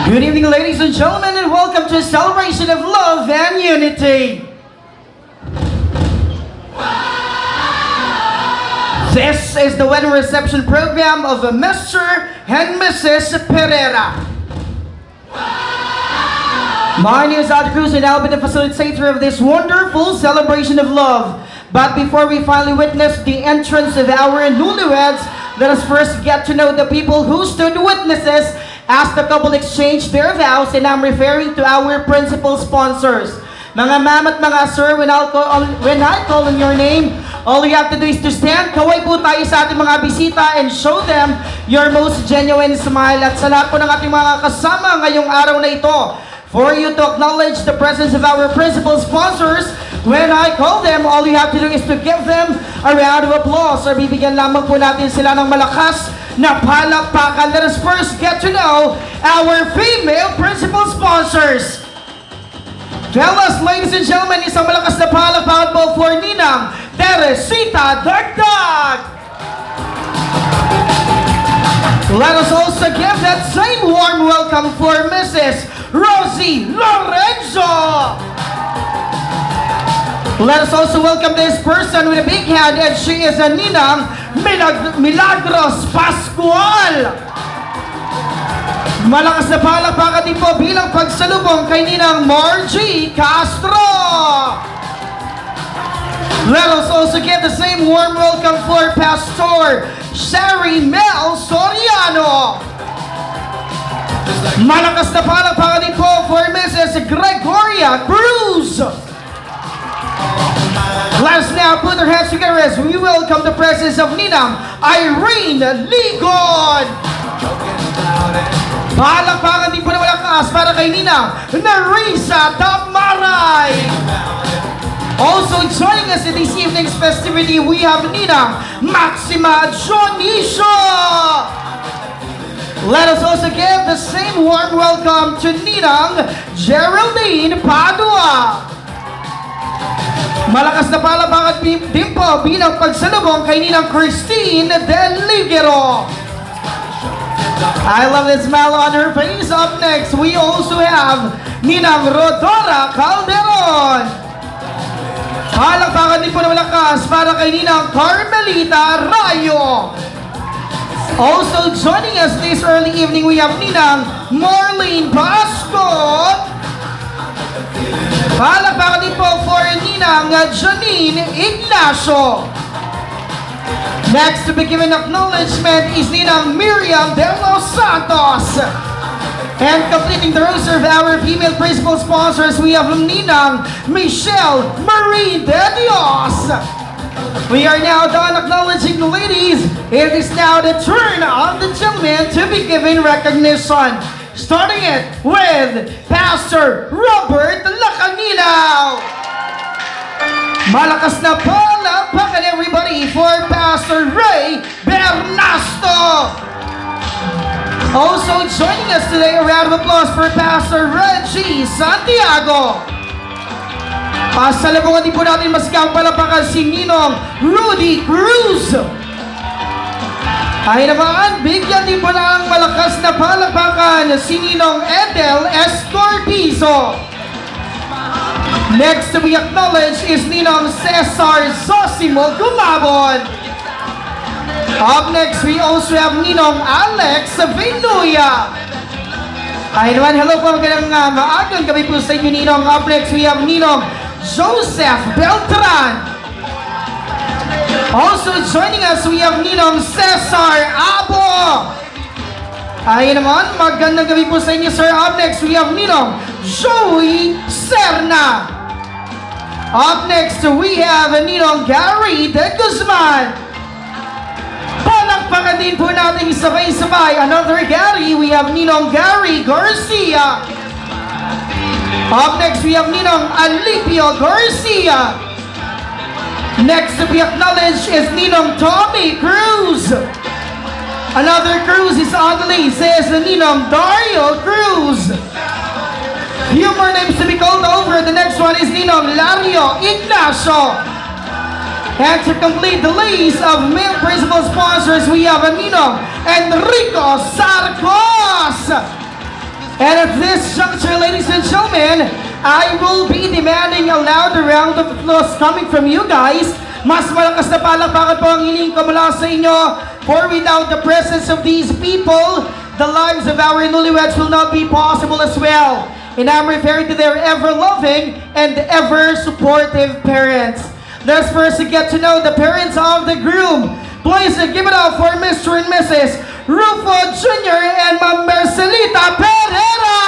Good evening, ladies and gentlemen, and welcome to a celebration of love and unity. This is the wedding reception program of Mr. and Mrs. Pereira. My name is Ad Cruz, and I'll be the facilitator of this wonderful celebration of love. But before we finally witness the entrance of our newlyweds, let us first get to know the people who stood witnesses as the couple exchanged their vows, and I'm referring to our principal sponsors. Mga ma'am at mga sir, when I call on your name, all you have to do is to stand. Kaway po tayo sa ating mga bisita and show them your most genuine smile. At sa lahat po ng ating mga kasama ngayong araw na ito, for you to acknowledge the presence of our principal sponsors, when I call them, all you have to do is to give them a round of applause. Or bibigyan lamang po natin sila ng malakas na palakpakan. Let us first get to know our female principal sponsors. Tell us, ladies and gentlemen, isang malakas na palakpakan po for Ninang Teresita Dagdag. Let us also give that same warm welcome for Mrs. Rosie Lorenzo. Let us also welcome this person with a big hand, and she is a Ninang Milagros Pascual. Malakas na palakpakan din po bilang pagsalubong kay Ninang Margie Castro. Let us also give the same warm welcome for Pastor Sherry Mel Soriano. Malakas na palakpakan din po for Mrs. Gregoria Cruz. Let us now put our hands together as we welcome the presence of Ninang Irene Ligon. Palakpakan din po na malakas para kay Ninang Narisa Damaray. Also joining us in this evening's festivity, we have Ninang Maxima Jonicio. Let us also give the same warm welcome to Ninang Geraldine Padua. Malakas na palakpakan din po bilang pagsalubong kay Ninang Christine Del Ligero. I love the smile on her face. Up next, we also have Ninang Rodora Calderon. Palakpakan din po na malakas para kay Ninang Carmelita Rayo. Also joining us this early evening, we have Ninang Marlene Pasco. Palakpakan din po for Ninang Janine Ignacio. Next to be given acknowledgement is Ninang Miriam De Los Santos. And completing the roster of our female principal sponsors, we have Ninang Michelle Marie De Dios. We are now done acknowledging the ladies. It is now the turn of the gentlemen to be given recognition. Starting it with Pastor Robert Lacaninaw. Malakas na palakpakan everybody for Pastor Ray Bernasto. Also joining us today, a round of applause for Pastor Reggie Santiago. Pasalubungan din po natin masikang palakpakan si Ninong Rudy Cruz. Ay naman, bigyan din po ng malakas na palakpakan si Ninong Edel Escortizo. Next to be acknowledged is Ninong Cesar Zosimo Gumabon. Up next, we also have Ninong Alex Vinuya. Ay naman, hello po, magandang maagang gabi po sa inyo, Ninong. Up next, we have Ninong Joseph Beltran. Also joining us, we have Ninong Cesar Abo. Ay naman, magandang gabi po sa inyo, sir. Up next, we have Ninong Joey Serna. Up next, we have Ninong Gary De Guzman. Palakpakan din po natin sabay-sabay. Another Gary, we have Ninong Gary Garcia. Up next, we have Ninong Alipio Garcia. Next to be acknowledged is Ninong Tommy Cruz. Another Cruz is on the list, says Ninong Dario Cruz. Few more names to be called over. The next one is Ninong Lario Ignacio. And to complete the list of male principal sponsors, we have Ninong Enrico Sarcos. And at this juncture, ladies and gentlemen, I will be demanding a louder round of applause coming from you guys. Mas malakas na palakpakan po ang hiling ko mula sa inyo. For without the presence of these people, the lives of our newlyweds will not be possible as well. And I'm referring to their ever-loving and ever-supportive parents. Let's first get to know the parents of the groom. Please give it up for Mr. and Mrs. Rufo Jr. and Ma'am Marcelita Pereira!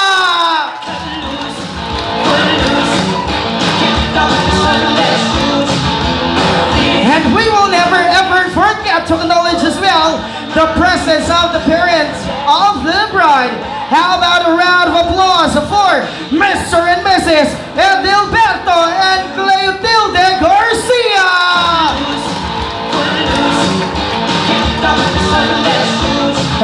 And we will never ever forget to acknowledge as well the presence of the parents of the bride. How about a round of applause for Mr. and Mrs. Edilberto and Cleotilde Garcia!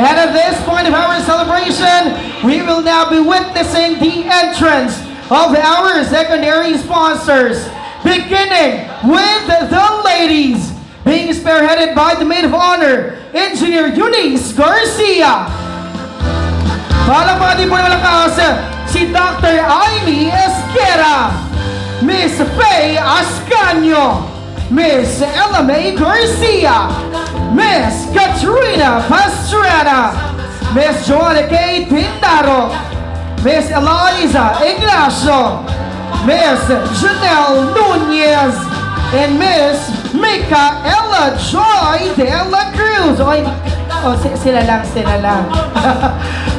And at this point of our celebration, we will now be witnessing the entrance of our secondary sponsors. Beginning with the ladies, being spearheaded by the maid of honor, Engineer Eunice Garcia. Palapati po ng malakas, si Dr. Amy Esquera, Miss Faye Ascanio, Miss Ella May Garcia, Miss Katrina Pastrana, Miss Joanna Kate Pindaro, Miss Eliza Ignacio, Miss Janelle Nunez, and Miss Micaela Joy de la Cruz. Sila lang.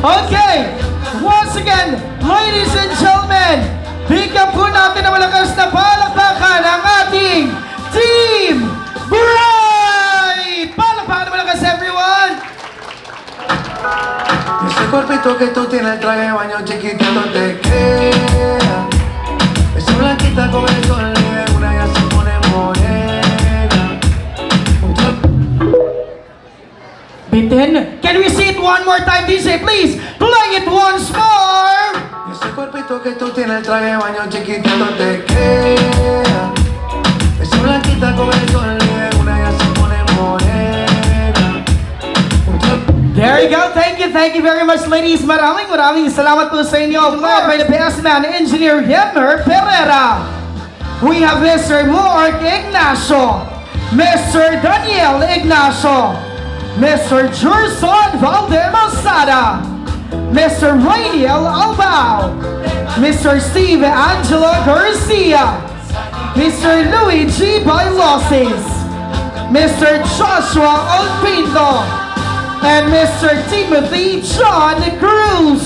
Okay, once again, ladies and gentlemen, bigyan po natin ang malakas na palakpakan ang ating Team Bride! Palakpakan na malakas, everyone! Ese cuerpito que tú tienes, el traje de baño chiquitito te queda. Esa blanquita con el sol de una ya se pone morena. Bitin, can we see it one more time, DJ? Please, play it once more! Ese cuerpito que tú tienes, el traje de baño chiquitito te queda. Esa blanquita con el sol de una ya se pone morena. There you go. Thank you very much, ladies. Maraming salamat po sa inyo. Led by the best man, Engineer Yemmer Pereira. We have Mr. Mark Ignacio, Mr. Daniel Ignacio, Mr. Gerson Valdemasada, Mr. Rainiel Albao, Mr. Steve Angelo Garcia, Mr. Luigi Bailosis, Mr. Joshua Olpinto, and Mr. Timothy John Cruz.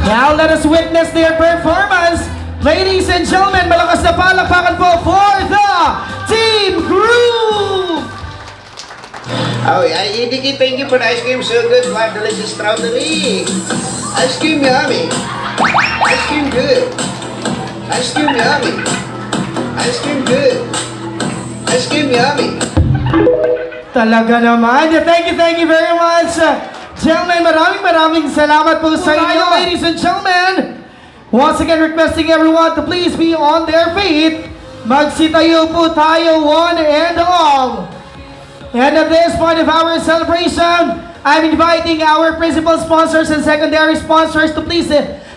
Now let us witness their performance. Ladies and gentlemen, malakas na palakpakan po for the Team Group! Oh, thank you for the ice cream. So good, what delicious strawberry. Ice cream yummy. Ice cream good. Ice cream yummy. Ice cream good. Ice cream yummy. Talaga naman. Thank you very much. Gentlemen, maraming salamat po sa inyo. Ladies and gentlemen, once again requesting everyone to please be on their feet. Magsitayo po tayo one and all. And at this point of our celebration, I'm inviting our principal sponsors and secondary sponsors to please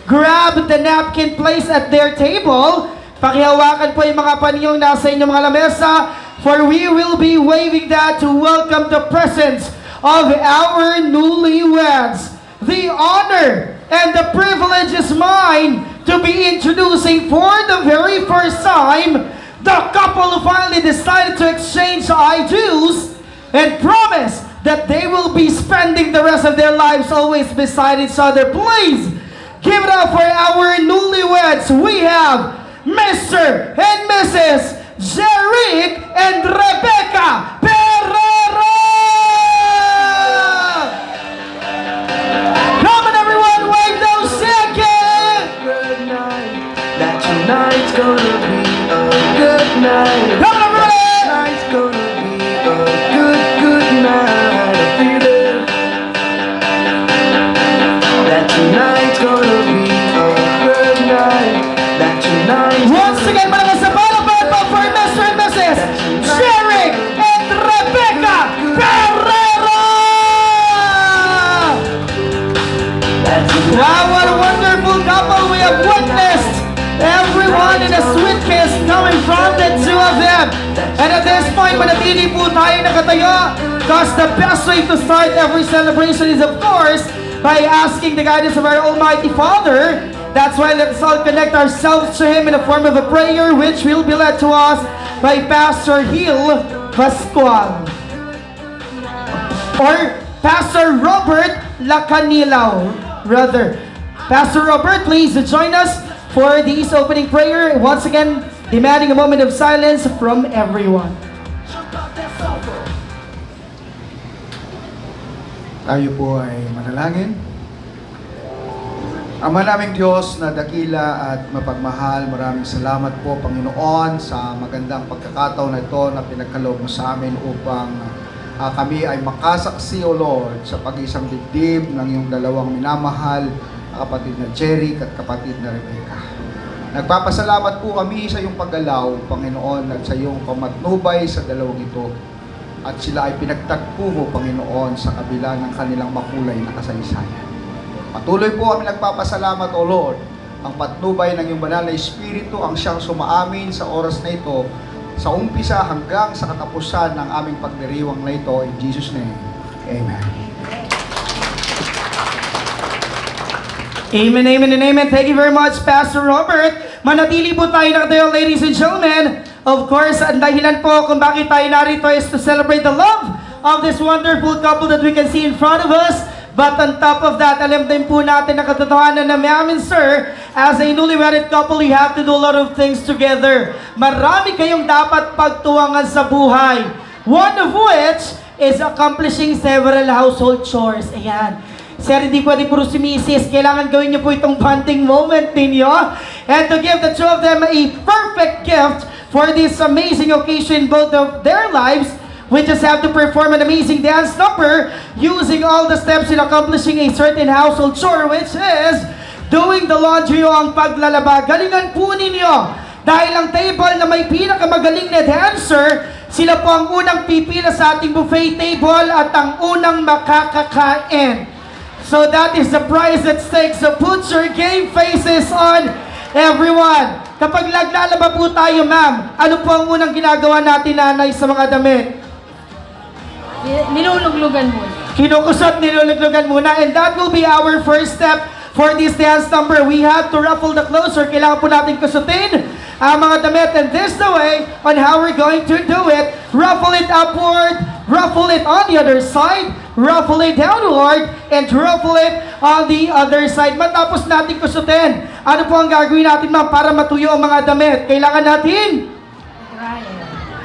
grab the napkin placed at their table. Pakihawakan po yung mga paniyong nasa inyong mga lamesa, for we will be waving that to welcome the presence of our newlyweds. The honor and the privilege is mine to be introducing for the very first time the couple who finally decided to exchange I do's and promise that they will be spending the rest of their lives always beside each other. Please give it up for our newlyweds. We have Mr. and Mrs. Jerick and Rebecca Pereira! Come on everyone, wave those seconds! Good night. That tonight's gonna be a good night. Come on everybody! Tonight's gonna be a good night. I feel it. That tonight's gonna be a good night. That tonight's Once again, malakas na palakpakan po for Mr. and Mrs. Amen. And at this point, manatili po tayo nakatayo because the best way to start every celebration is of course by asking the guidance of our Almighty Father. That's why let's all connect ourselves to Him in the form of a prayer which will be led to us by Pastor Gil Pascual or Pastor Robert Lacanilaw, rather. Pastor Robert, please join us for this opening prayer. Once again, demanding a moment of silence from everyone. Tayo po ay manalangin. Ama naming Diyos na dakila at mapagmahal, maraming salamat po Panginoon sa magandang pagkakataon na ito na pinagkaloob mo sa amin upang kami ay makasaksi, O Lord, sa pag-isang dibdib ng iyong dalawang minamahal, kapatid na Jeric at kapatid na Rebecca. Nagpapasalamat po kami sa iyong paggalaw, Panginoon, at sa iyong pamatnubay sa dalawang ito. At sila ay pinagtagpo mo, Panginoon, sa kabila ng kanilang makulay na kasaysayan. Patuloy po kami nagpapasalamat, O Lord, ang patnubay ng iyong banal na Espiritu ang siyang sumaamin sa oras na ito, sa umpisa hanggang sa katapusan ng aming pagdiriwang na ito. In Jesus' name, Amen. Amen, amen, and amen. Thank you very much, Pastor Robert. Manatili po tayo nakatayo, ladies and gentlemen. Of course, ang dahilan po kung bakit tayo narito is to celebrate the love of this wonderful couple that we can see in front of us. But on top of that, alam din po natin na katotohanan na mamin, sir, as a newly wedded couple, you have to do a lot of things together. Marami kayong dapat pagtuwangan sa buhay. One of which is accomplishing several household chores. Ayan. Sir, hindi pwede puro si Mrs. Kailangan gawin niyo po itong bonding moment ninyo. And to give the two of them a perfect gift for this amazing occasion, both of their lives, we just have to perform an amazing dance number using all the steps in accomplishing a certain household chore, which is doing the laundry o ang paglalaba. Galingan po ninyo. Dahil ang table na may pinakamagaling na dancer, sila po ang unang pipila sa ating buffet table at ang unang makakakain. So that is the prize at stake. So put your game faces on, everyone. Kapag naglalaba po tayo, ma'am, ano po ang unang ginagawa natin, nanay, sa mga damit? Niluluglugan mo. Kinukusot, niluluglugan muna. And that will be our first step for this dance number. We have to ruffle the clothes or kailangan po natin kusutin ang mga damit. And this is the way on how we're going to do it. Ruffle it upward, ruffle it on the other side, ruffle it downward, and ruffle it on the other side. Matapos natin kusutin, ano po ang gagawin natin, ma'am, para matuyo ang mga damit? Kailangan natin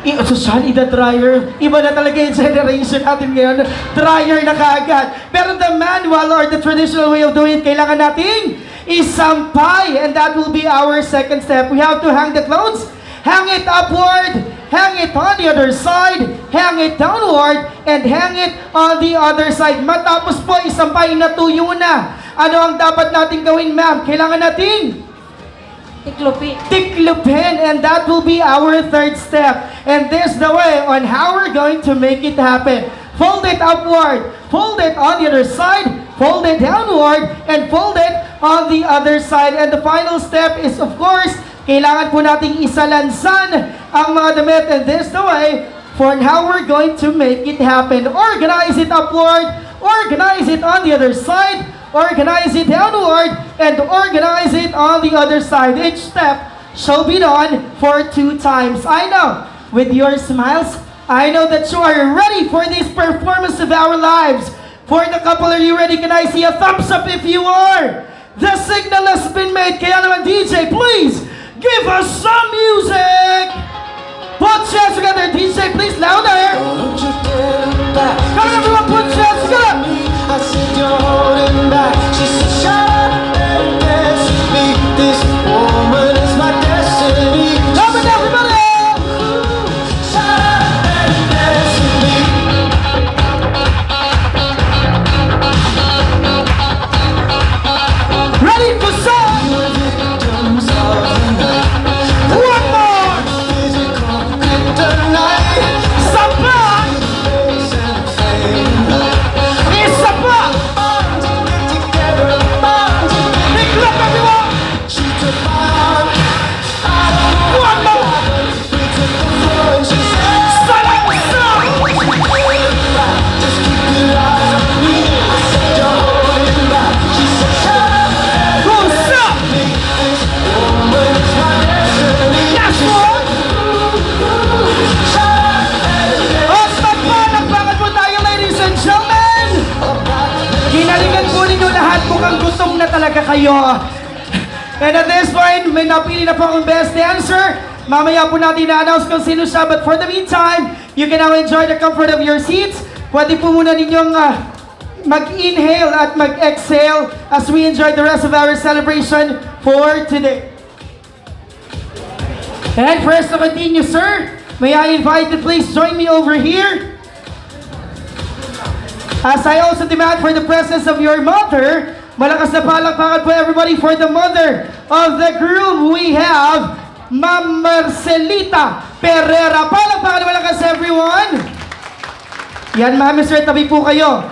i-usali the dryer. Iba na talaga yung generation natin ngayon. Dryer na kaagad. Pero the manual or the traditional way of doing it, kailangan natin isampay. And that will be our second step. We have to hang the clothes, hang it upward, hang it on the other side, hang it downward, and hang it on the other side. Matapos po, isampay na tuyo na. Ano ang dapat natin gawin, ma'am? Kailangan natin tiklupin, and that will be our third step. And this is the way on how we're going to make it happen. Fold it upward, fold it on the other side, fold it downward, and fold it on the other side. And the final step is, of course, kailangan po nating isalansan ang mga damit. And this is the way for how we're going to make it happen. Organize it upward, organize it on the other side, organize it downward, and organize it on the other side. Each step shall be done for 2 times. I know, with your smiles, I know that you are ready for this performance of our lives. For the couple, are you ready? Can I see a thumbs up if you are? The signal has been made. Kaya naman, DJ, please give us some music. Put your hands together, DJ, please, louder. Don't you dare look back. Come on, everyone, put your hands together. I said you're holding back. She said shut up and dance with me. This woman is my destiny. Come on, everybody. Shut up and dance with me. Ready for some? You're victims of the night. One more. Physical kryptonite. Some more. Face and fame. gutom na talaga kayo. And at this point, may napili na po akong best dancer. Mamaya po natin na-announce kung sino siya. But for the meantime, you can now enjoy the comfort of your seats. Pwede po muna ninyong mag-inhale at mag-exhale as we enjoy the rest of our celebration for today. And for us to continue, sir, may I invite you, please join me over here. As I also demand for the presence of your mother, malakas na palakpakan po everybody for the mother of the groom. We have Ma'am Marcelita Perera. Palakpakan malakas everyone. Yan, Ma'am, sir, tabi po kayo.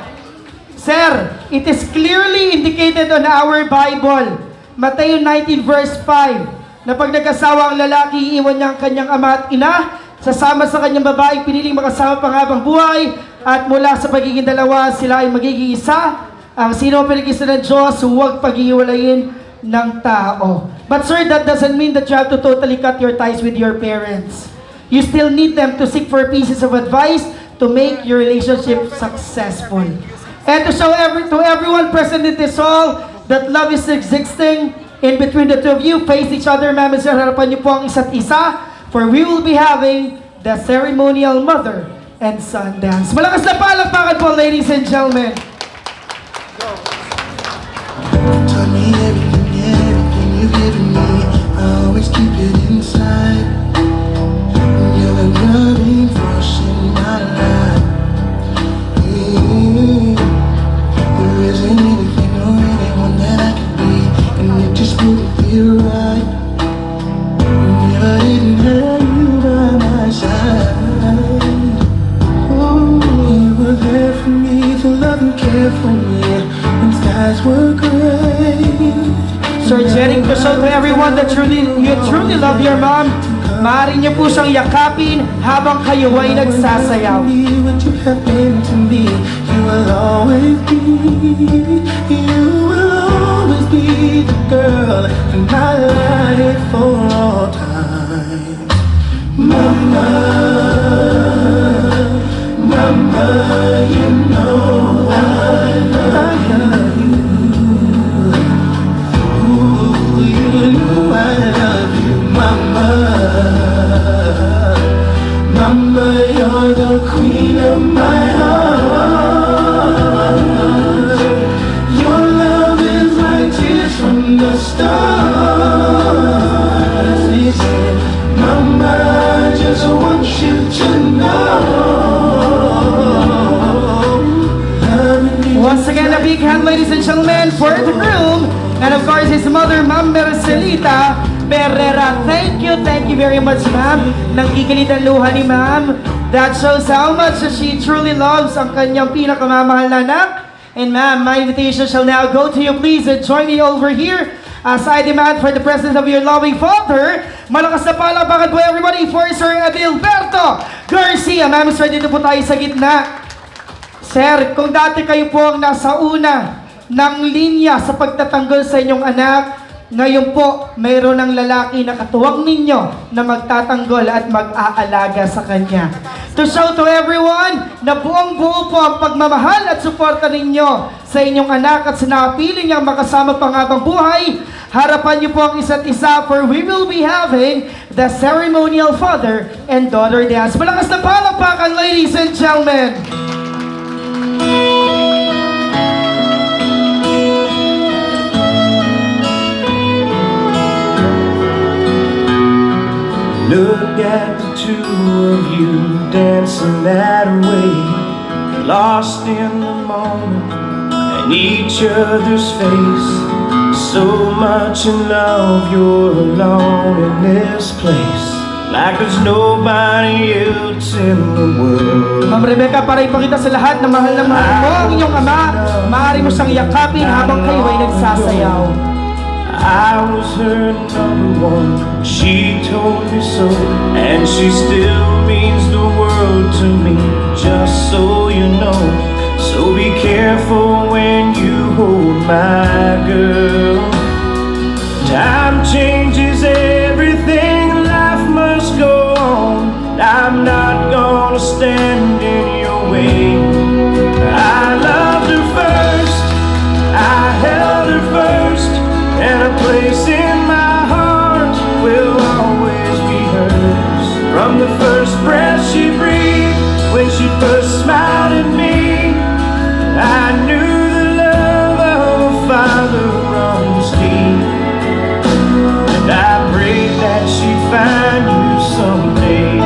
Sir, it is clearly indicated on our Bible, Matthew 19 verse 5, na pag nag-asawa ang lalaki, iiwan niya ang kanyang ama at ina, sasama sa kanyang babaeng piniling makasama panghabang buhay, at mula sa pagiging dalawa, sila ay magiging isa. Ang sino pinag-isa ng Diyos, huwag pag-iwalayin ng tao. But sir, that doesn't mean that you have to totally cut your ties with your parents. You still need them to seek for pieces of advice to make your relationship successful. And to show to everyone present in this hall that love is existing in between the two of you, face each other, ma'am, and sir, harapan niyo po ang isa't isa, for we will be having the ceremonial mother and son dance. Malakas na palakpakan po, ladies and gentlemen. Tell me everything you've given me, I always keep it inside. You're the loving force in my life. There isn't anything or anyone that I could be, and it just wouldn't feel right if I didn't have you by my side. Oh, you were there for me to love and care for me when skies were gray. Sir Jering, to show to everyone that you truly love your mom, maaari niyo po siyang yakapin habang kayo ay nagsasayaw. What you have been to me, you will always be the girl in my life for all time. Mama, mama, you know I love you. Ooh, you know I love you, mama. Mama, you're the queen of my heart. Your love is like tears from the stars. They say, Mama, I just want you to know. Once again, a big hand, ladies and gentlemen, for the groom, and of course his mother, Ma'am Marcelita Perera. Thank you very much, ma'am. Nangkikilit ang luha ni ma'am. That shows how much she truly loves ang kanyang pinakamamahal na anak. And ma'am, my invitation shall now go to you. Please join me over here as I demand for the presence of your loving father. Malakas na palakpakan po everybody for Sir Adilberto Garcia. Ma'am, sir, dito po tayo sa gitna. Sir, kung dati kayo po ang nasa una ng linya sa pagtatanggol sa inyong anak, ngayon po, mayroon ng lalaki na katuwang ninyo na magtatanggol at mag-aalaga sa kanya. To show to everyone na buong-buo po ang pagmamahal at suporta ninyo sa inyong anak at sa napiling niyang makasama panghabang buhay, harapan niyo po ang isa't isa, for we will be having the ceremonial father and daughter dance. Malakas na palakpakan, ladies and gentlemen! Look at the two of you dancing that way, lost in the moment and each other's face. So much in love, you're alone in this place, like there's nobody else in the world. Ma'am Rebecca, para ipakita sa lahat na mahal mo ang inyong ama, maaari mo siyang yakapin habang kayo ay nagsasayaw. I was her number one, she told me so, and she still means the world to me, just so you know. So be careful when you hold my girl. Time changes everything, life must go on. I'm not gonna stand in your way. I loved her first, I held her first. From the first breath she breathed, when she first smiled at me, I knew the love of a father runs deep. And I prayed that she'd find you someday,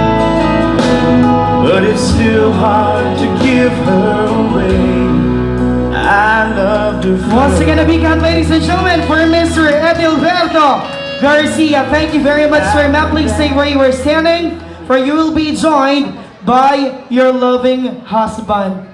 but it's still hard to give her away. I loved her Once first. again, a big hand, ladies and gentlemen, for Mr. Edilberto Garcia. Thank you very much, sir. Ma'am, please stay where you were standing, for you will be joined by your loving husband.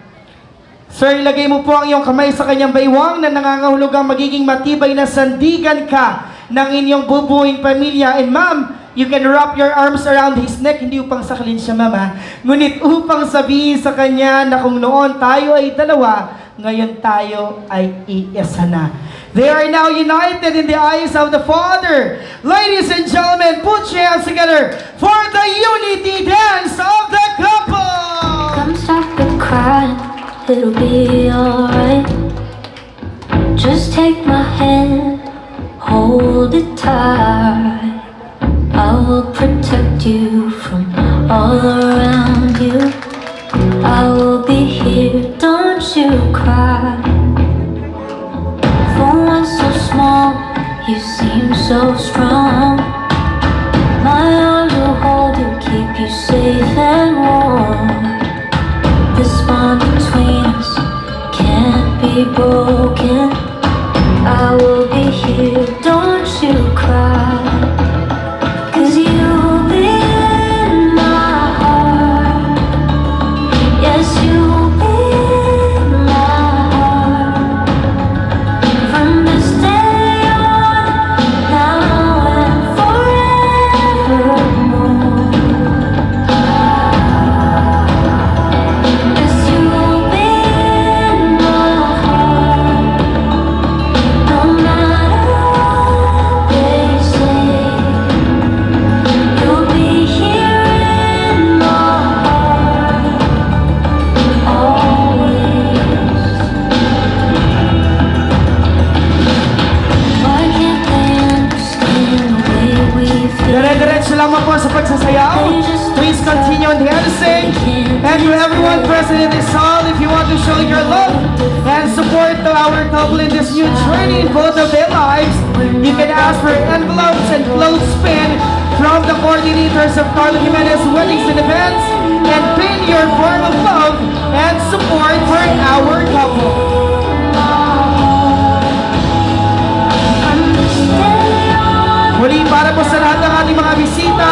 Sir, ilagay mo po ang iyong kamay sa kanyang baywang na nangangahulugang magiging matibay na sandigan ka ng inyong bubuing pamilya. And ma'am, you can wrap your arms around his neck, hindi upang sakalin siya, mama. Ngunit upang sabihin sa kanya na kung noon tayo ay dalawa, ngayon tayo ay iisa na. They are now united in the eyes of the Father. Ladies and gentlemen, put your hands together for the unity dance of the couple! Come stop the crying, it'll be alright. Just take my hand, hold it tight. I will protect you from all around you. I will be here, don't you cry. For one so small, you seem so strong. My arms will hold you, keep you safe and warm. This bond between us can't be broken. I will be here, don't you cry. 'Cause you'll be in my heart. Yes, you'll be in my heart. From this day on, now and forevermore. Yes, you'll be in my heart. No matter what they say, you'll be here in my heart always. Why can't they understand the way we feel? Dire-diretso lamang po sa pagsasayaw. Please continue on dancing. And to everyone present in this hall, if you want to show your love and support to our couple in this new journey in both of their lives, you can ask for envelopes and clothespin from the coordinators of Carlo Jimenez Weddings and Events and pin your form of love and support for our couple. From this day on, Muli para po sa lahat ng ating mga bisita,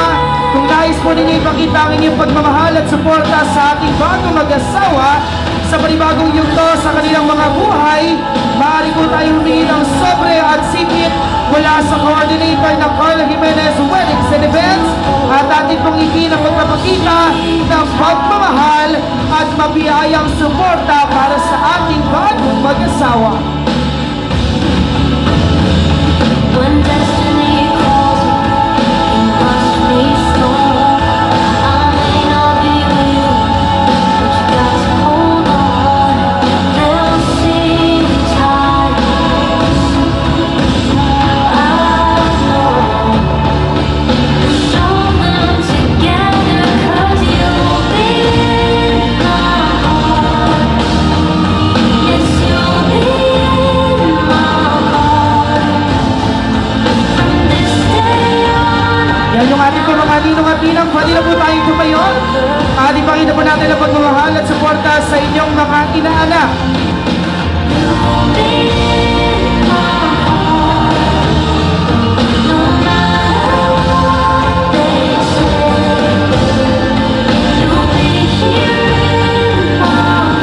kung nais po ninyo ipakita ang inyong pagmamahal at suporta sa ating bagong mag-asawa sa panibagong yugto sa kanilang mga buhay, maaari po tayong humingi ng sobre at sipit mula sa coordinator ng Carlo Jimenez Weddings and Events at ating pong ang pagpapakita ng pagmamahal at mabiyayang suporta para sa ating bagong mag-asawa. when destiny calls you, you must be strong. I may not be with you, but you got to hold on. They'll see the tides. I know. Show them together, 'cause you'll be in my heart. Yes, you'll be in my heart. From this day on, Yan yung ating mga ninong at ninang. Pwede na po tayong tumayo. Ating pakita po natin ang pagmamahal at suporta sa inyong mga inaanak. you'll be in my heart. No matter what they say, you'll be here in my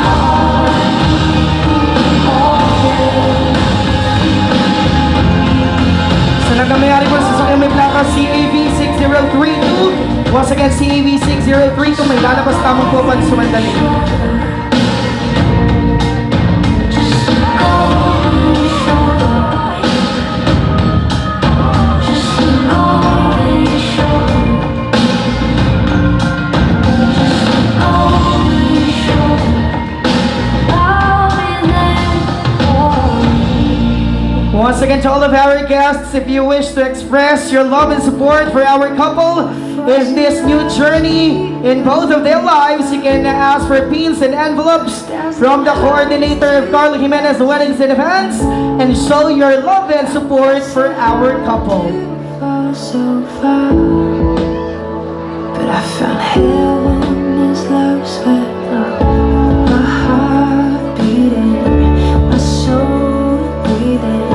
heart always. Sa nagkamayari po sa sasakyan may plaka CAV6032. Once again, CAV6032. May lalabas tamang po pag sumandali. Just go and show. Just go and show. Just go and show. I'll be there for you. Once again, to all of our guests, if you wish to express your love and support for our couple in this new journey in both of their lives, you can ask for pins and envelopes from the coordinator of Carlo Jimenez Weddings and Events and show your love and support for our couple. Fall so far, but I found heaven as love's without my heart beating, my soul breathing.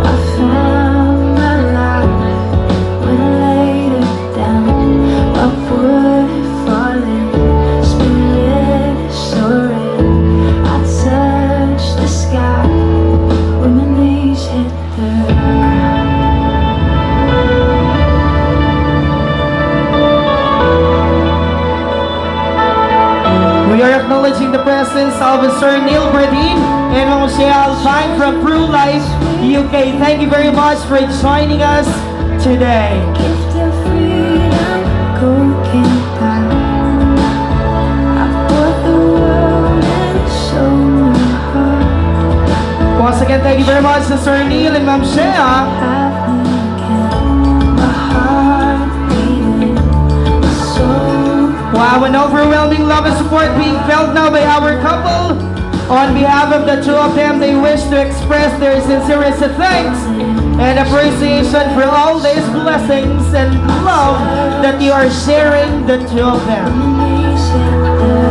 I found my life when I laid it down, upward falling, spirit soaring. I touched the sky when my knees hit the ground. We are acknowledging the presence of Sir Neil Bradeen and Moshe Alpine from True Life UK. Thank you very much for joining us today. Gift of freedom, gold can't buy. I bought the world and sold my heart. Once again, thank you very much to Sir Neil and Ma'am Shea. Have me again, my heart beating, my soul. Wow, an overwhelming love and support being felt now by our couple. On behalf of the two of them, they wish to express their sincerest thanks and appreciation for all these blessings and love that you are sharing, the two of them. Knees hit the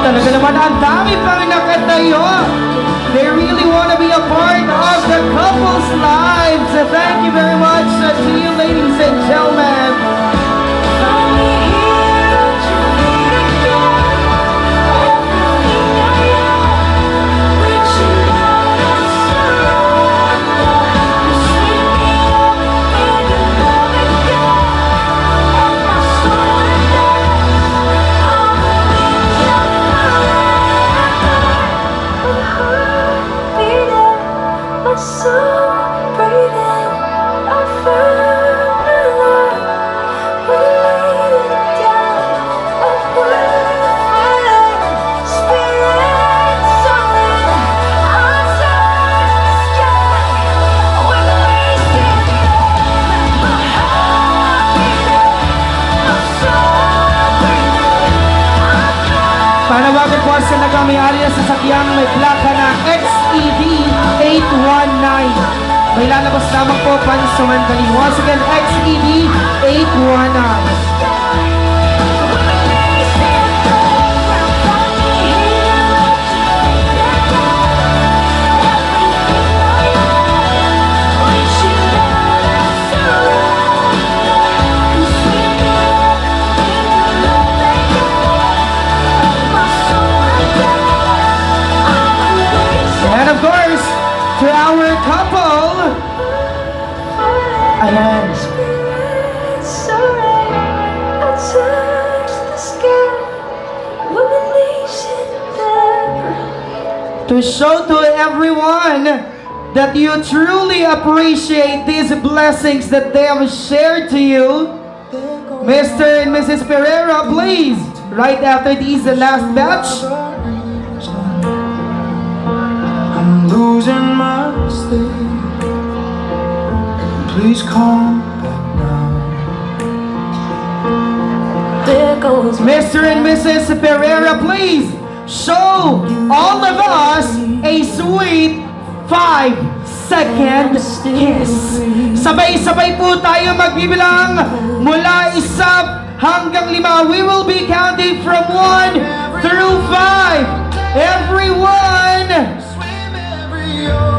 Talaga naman ang dami pang nakatayo. They really want to be a part of the couple's lives. So thank you very much to you, ladies and gentlemen. Panawagan po sa nagmamayari ng sasakyang may plaka na XED 819. May lalabas lamang po pansamantali. Once again, XED 819. And of course, to our couple, ayan. To show to everyone that you truly appreciate these blessings that they have shared to you, Mr. and Mrs. Pereira, please, right after these, the last batch. I'm losing my sleep. Please come back now. There goes Mr. and Mrs. Pereira, please show all of us a sweet 5-second kiss. Sabay-sabay po tayo magbibilang mula 1 hanggang 5. We will be counting from 1 through 5. Everyone,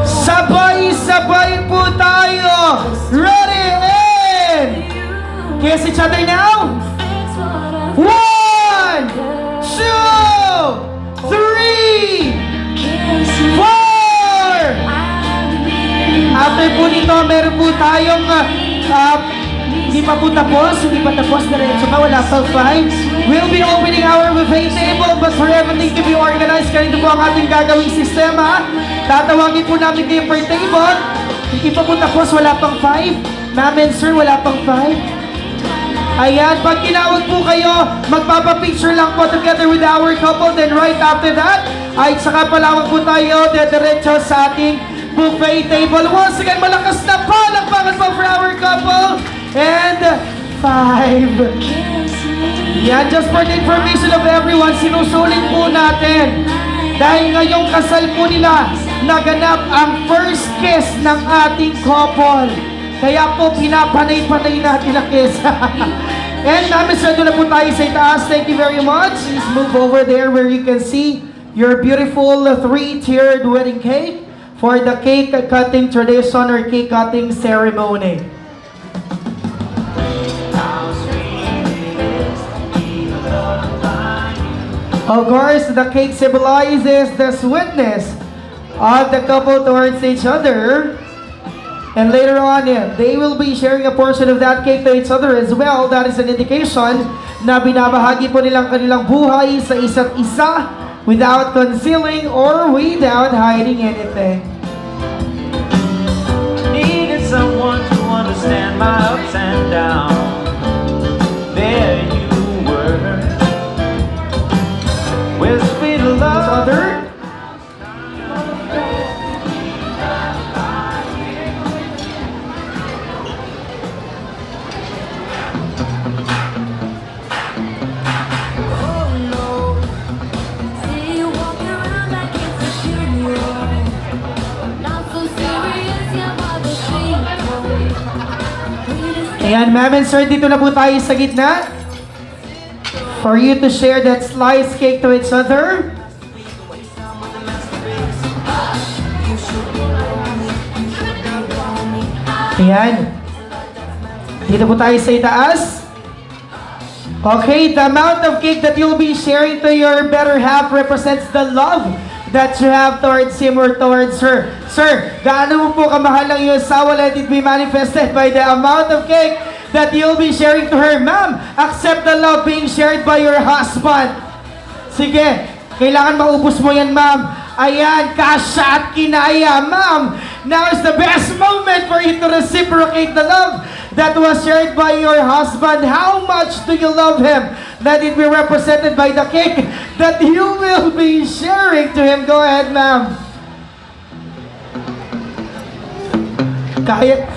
sabay-sabay po tayo. Ready and kiss each other now. 1, 2, 3, 4, 5, po tayong hindi pa po tapos, diretso pa, wala pa 5. We'll be opening our buffet table, but for everything to be organized, ganito po ang ating gagawing sistema. Tatawagin po namin kayo per table. Hindi pa po tapos, wala pang 5. Ma'am and sir, wala pang 5. Ayan, pag tinawag po kayo, magpapapicture lang po together with our couple. Then right after that, ay saka palawag po tayo diretso sa ating buffet table. Once again, malakas na palakpakan po for our couple. And 5. Yan, just for the information of everyone, sinusulit po natin. Dahil ngayong kasal po nila, naganap ang first kiss ng ating couple. Kaya po, pinapanay-panay natin ang kiss. And namin sa doon na po tayo sa itaas. Thank you very much. Please move over there where you can see your beautiful 3-tiered wedding cake for the cake cutting tradition or cake cutting ceremony. Of course, the cake symbolizes the sweetness of the couple towards each other. And later on, they will be sharing a portion of that cake to each other as well. That is an indication na binabahagi po nilang kanilang buhay sa isa't isa without concealing or without hiding anything. Needed someone to understand my ups and downs. There you were, with sweet love. Each other. See you walking around like it's a funeral. Not so serious, yeah, by the street. Ayan, ma'am and sir, dito na po tayo sa gitna. For you to share that sliced cake to each other. Ayan. Dito po tayo sa itaas. Okay, the amount of cake that you'll be sharing to your better half represents the love that you have towards him or towards her. Sir, gaano mo po kamahal ang iyong asawa? Let it be manifested by the amount of cake that you'll be sharing to her. Ma'am, accept the love being shared by your husband. Sige, kailangan maubos mo yan, ma'am. Ayan, kasya at kinaya, ma'am. Now is the best moment for you to reciprocate the love that was shared by your husband. How much do you love him? Let it be represented by the cake that you will be sharing to him. Go ahead, ma'am. Kaya,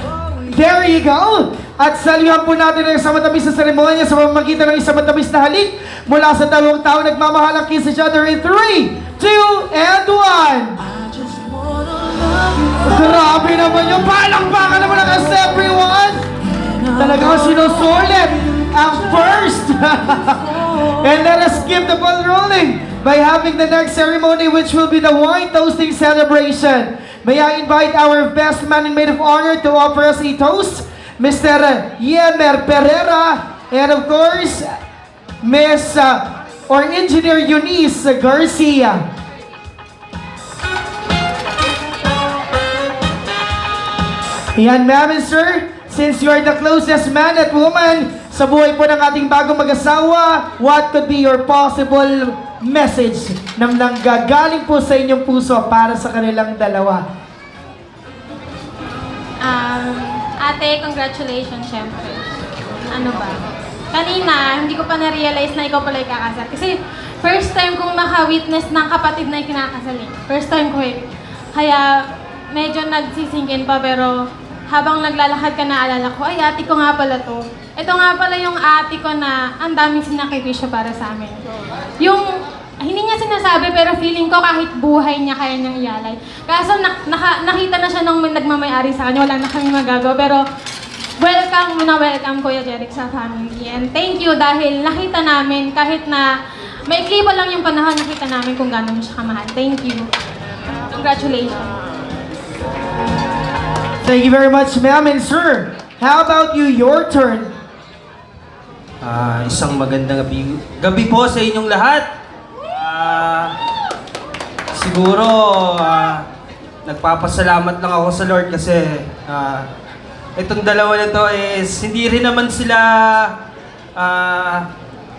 there you go. At salihan po natin ang isang matamis na seremonya sa pamamagitan ng isang matamis na halik mula sa dalawang tao nagmamahalang kiss each other in 3, 2, and 1. Grabe naman yung palakpakan naman ng kasi everyone. Talagang sinusulit ang first. And let us keep the ball rolling by having the next ceremony, which will be the wine toasting celebration. May I invite our best man in maid of honor to offer us a toast, Mr. Yemer Pereira, and of course, Miss or Engineer Eunice Garcia. Yan, ma'am and sir, since you are the closest man at woman sa buhay po ng ating bagong mag-asawa, what could be your possible message na nanggagaling po sa inyong puso para sa kanilang dalawa? Ate, congratulations, syempre. Ano ba? Kanina, hindi ko pa na-realize na ikaw pala ikakasal. Kasi first time kong maka-witness ng kapatid na ikinakasal eh. First time ko eh. Kaya medyo nagsisingkin pa, pero habang naglalakad ka naalala ko, ay ate ko nga pala to. Ito nga pala yung ate ko na ang daming sinakripisyo para sa amin. Yung hindi niya sinasabi pero feeling ko kahit buhay niya kaya niyang ialay. Kaso nakita na siya nung nagmamayari sa kanya, wala na kami magagawa. Pero welcome Kuya Jeric sa family. And thank you dahil nakita namin kahit na maikli pa lang yung panahon, nakita namin kung gano'n siya kamahal. Thank you. Congratulations. Thank you very much, ma'am and sir. How about you? Your turn. Isang magandang gabi po sa inyong lahat. Siguro, nagpapasalamat lang ako sa Lord kasi itong dalawa na to is hindi rin naman sila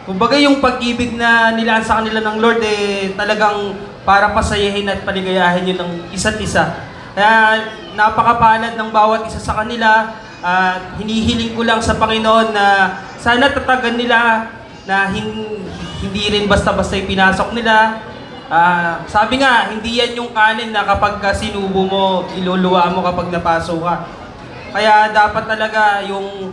kumbaga yung pag-ibig na nilaan sa kanila ng Lord talagang para pasayahin at paligayahin yun ng isa't isa. Kaya napakapalad ng bawat isa sa kanila at hinihiling ko lang sa Panginoon na sana tatagan nila na hindi rin basta-basta pinasok nila. Sabi nga, hindi yan yung kanin na kapag sinubo mo, iluluwa mo kapag napasok ka. Kaya dapat talaga yung,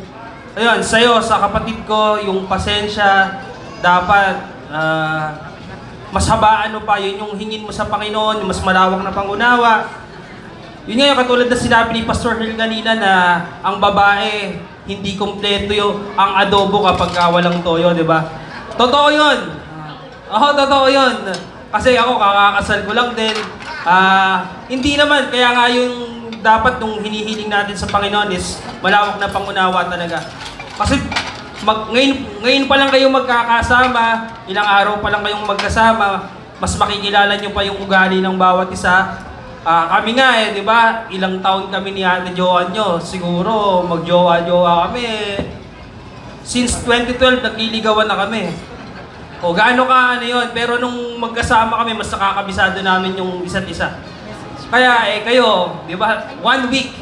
ayun, sa'yo, sa kapatid ko, yung pasensya, dapat mas habaan mo pa, yun yung hingin mo sa Panginoon, yung mas malawak na pangunawa. Yun nga yung katulad na sinabi ni Pastor Hill kanina na ang babae, hindi kompleto yung ang adobo kapag walang toyo, di ba? Totoo yun. Oo, totoo yun. Kasi ako, kakakasal ko lang din. Hindi naman, kaya nga yung dapat nung hinihiling natin sa Panginoon is malawak na pangunawa talaga. Kasi ngayon pa lang kayo magkakasama, ilang araw pa lang kayong magkasama, mas makikilala nyo pa yung ugali ng bawat isa. Kami nga di ba? Ilang taon kami ni Ate Joan nyo. Siguro magjowa-jowa kami. Since 2012, nagliligawan na kami. O gaano ka yun, pero nung magkasama kami, mas nakakabisado namin yung isa't isa. Kaya kayo, di ba, 1 week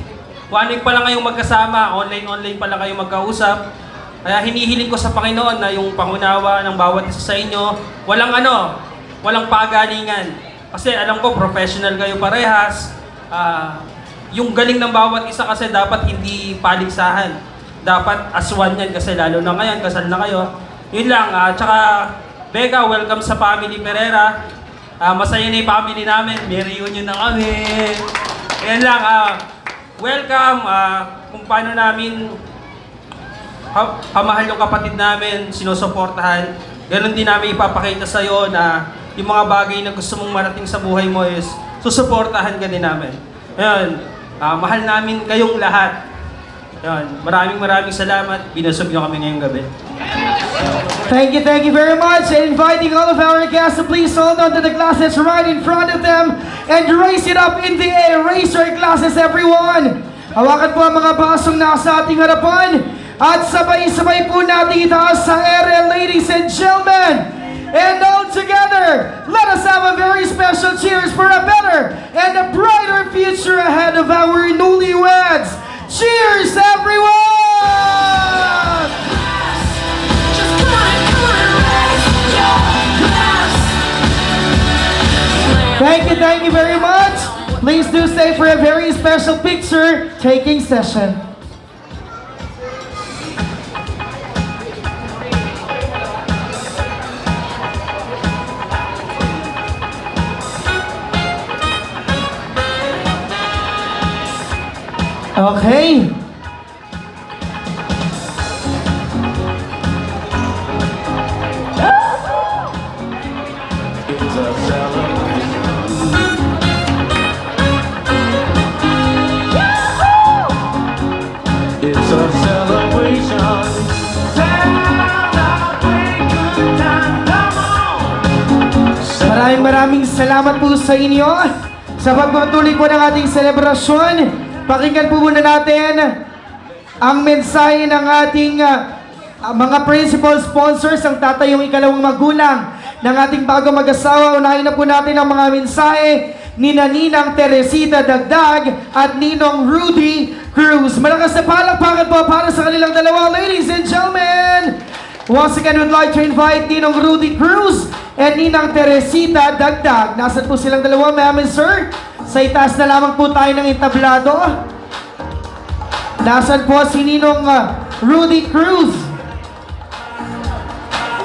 pa lang kayong magkasama, online pa lang kayong magkausap. Kaya hinihiling ko sa Panginoon na yung pangunawa ng bawat isa sa inyo, walang pagalingan. Kasi alam ko, professional kayo parehas. Yung galing ng bawat isa kasi dapat hindi paligsahan. Dapat as one yan kasi lalo na ngayon, kasal na kayo. Yun lang, tsaka Becca, welcome sa Family Pereira. Masaya na yung family namin. May reunion na kami. Yan lang. Welcome. Kung paano namin kamahal yung kapatid namin, sinusuportahan. Ganon din namin ipapakita sa'yo na yung mga bagay na gusto mong marating sa buhay mo is susuportahan ka din namin. Ayan. Mahal namin kayong lahat. Ayan. Maraming salamat. Binusog nyo kami ngayong gabi. Thank you very much. Inviting all of our guests to please hold on to the glasses right in front of them and raise it up in the air. Raise your glasses, everyone. Hawakan po ang mga basong nasa ating harapan at sabay-sabay po natin itaas sa ere, ladies and gentlemen. And all together, let us have a very special cheers for a better and a brighter future ahead of our newlyweds. Cheers, everyone! Thank you very much. Please do stay for a very special picture taking session. Okay. It's a celebration. Celebrate good time. Come on. Maraming salamat po sa inyo sa pagpatuloy po ng ating selebrasyon. Pakinggan po muna natin ang mensahe ng ating mga principal sponsors, ang tatayong ikalawang magulang ng ating bago mag-asawa. Unahin na po natin ang mga mensahe ni Ninang Teresita Dagdag at Ninong Rudy Cruz. Malakas na palakpakan po para sa kanilang dalawa, ladies and gentlemen. Once again, we'd like to invite Ninong Rudy Cruz and Ninang Teresita Dagdag. Nasaan po silang dalawa, ma'am and sir? Sa itaas na lamang po tayo ng entablado. Nasaan po si Ninong Rudy Cruz?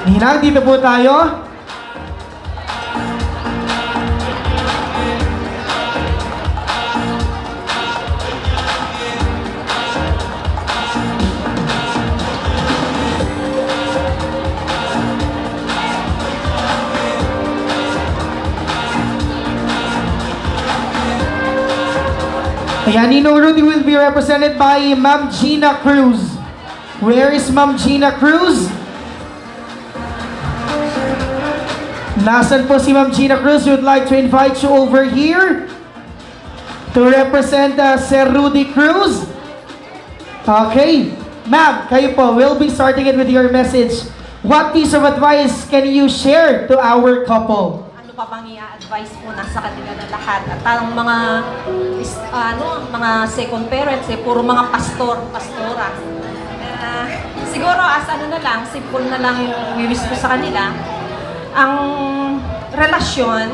Ninang, dito po tayo. Ayan, Ninong Rudy will be represented by Ma'am Gina Cruz. Where is Ma'am Gina Cruz? Nasaan po si Ma'am Gina Cruz? We would like to invite you over here to represent Sir Rudy Cruz. Okay. Ma'am, kayo po, we'll be starting it with your message. What piece of advice can you share to our couple? Ano pa bang i-advise po na sa kanila na lahat? At ang mga mga second parents puro mga pastora. Siguro na lang, simple na lang yung wish ko sa kanila. Ang relasyon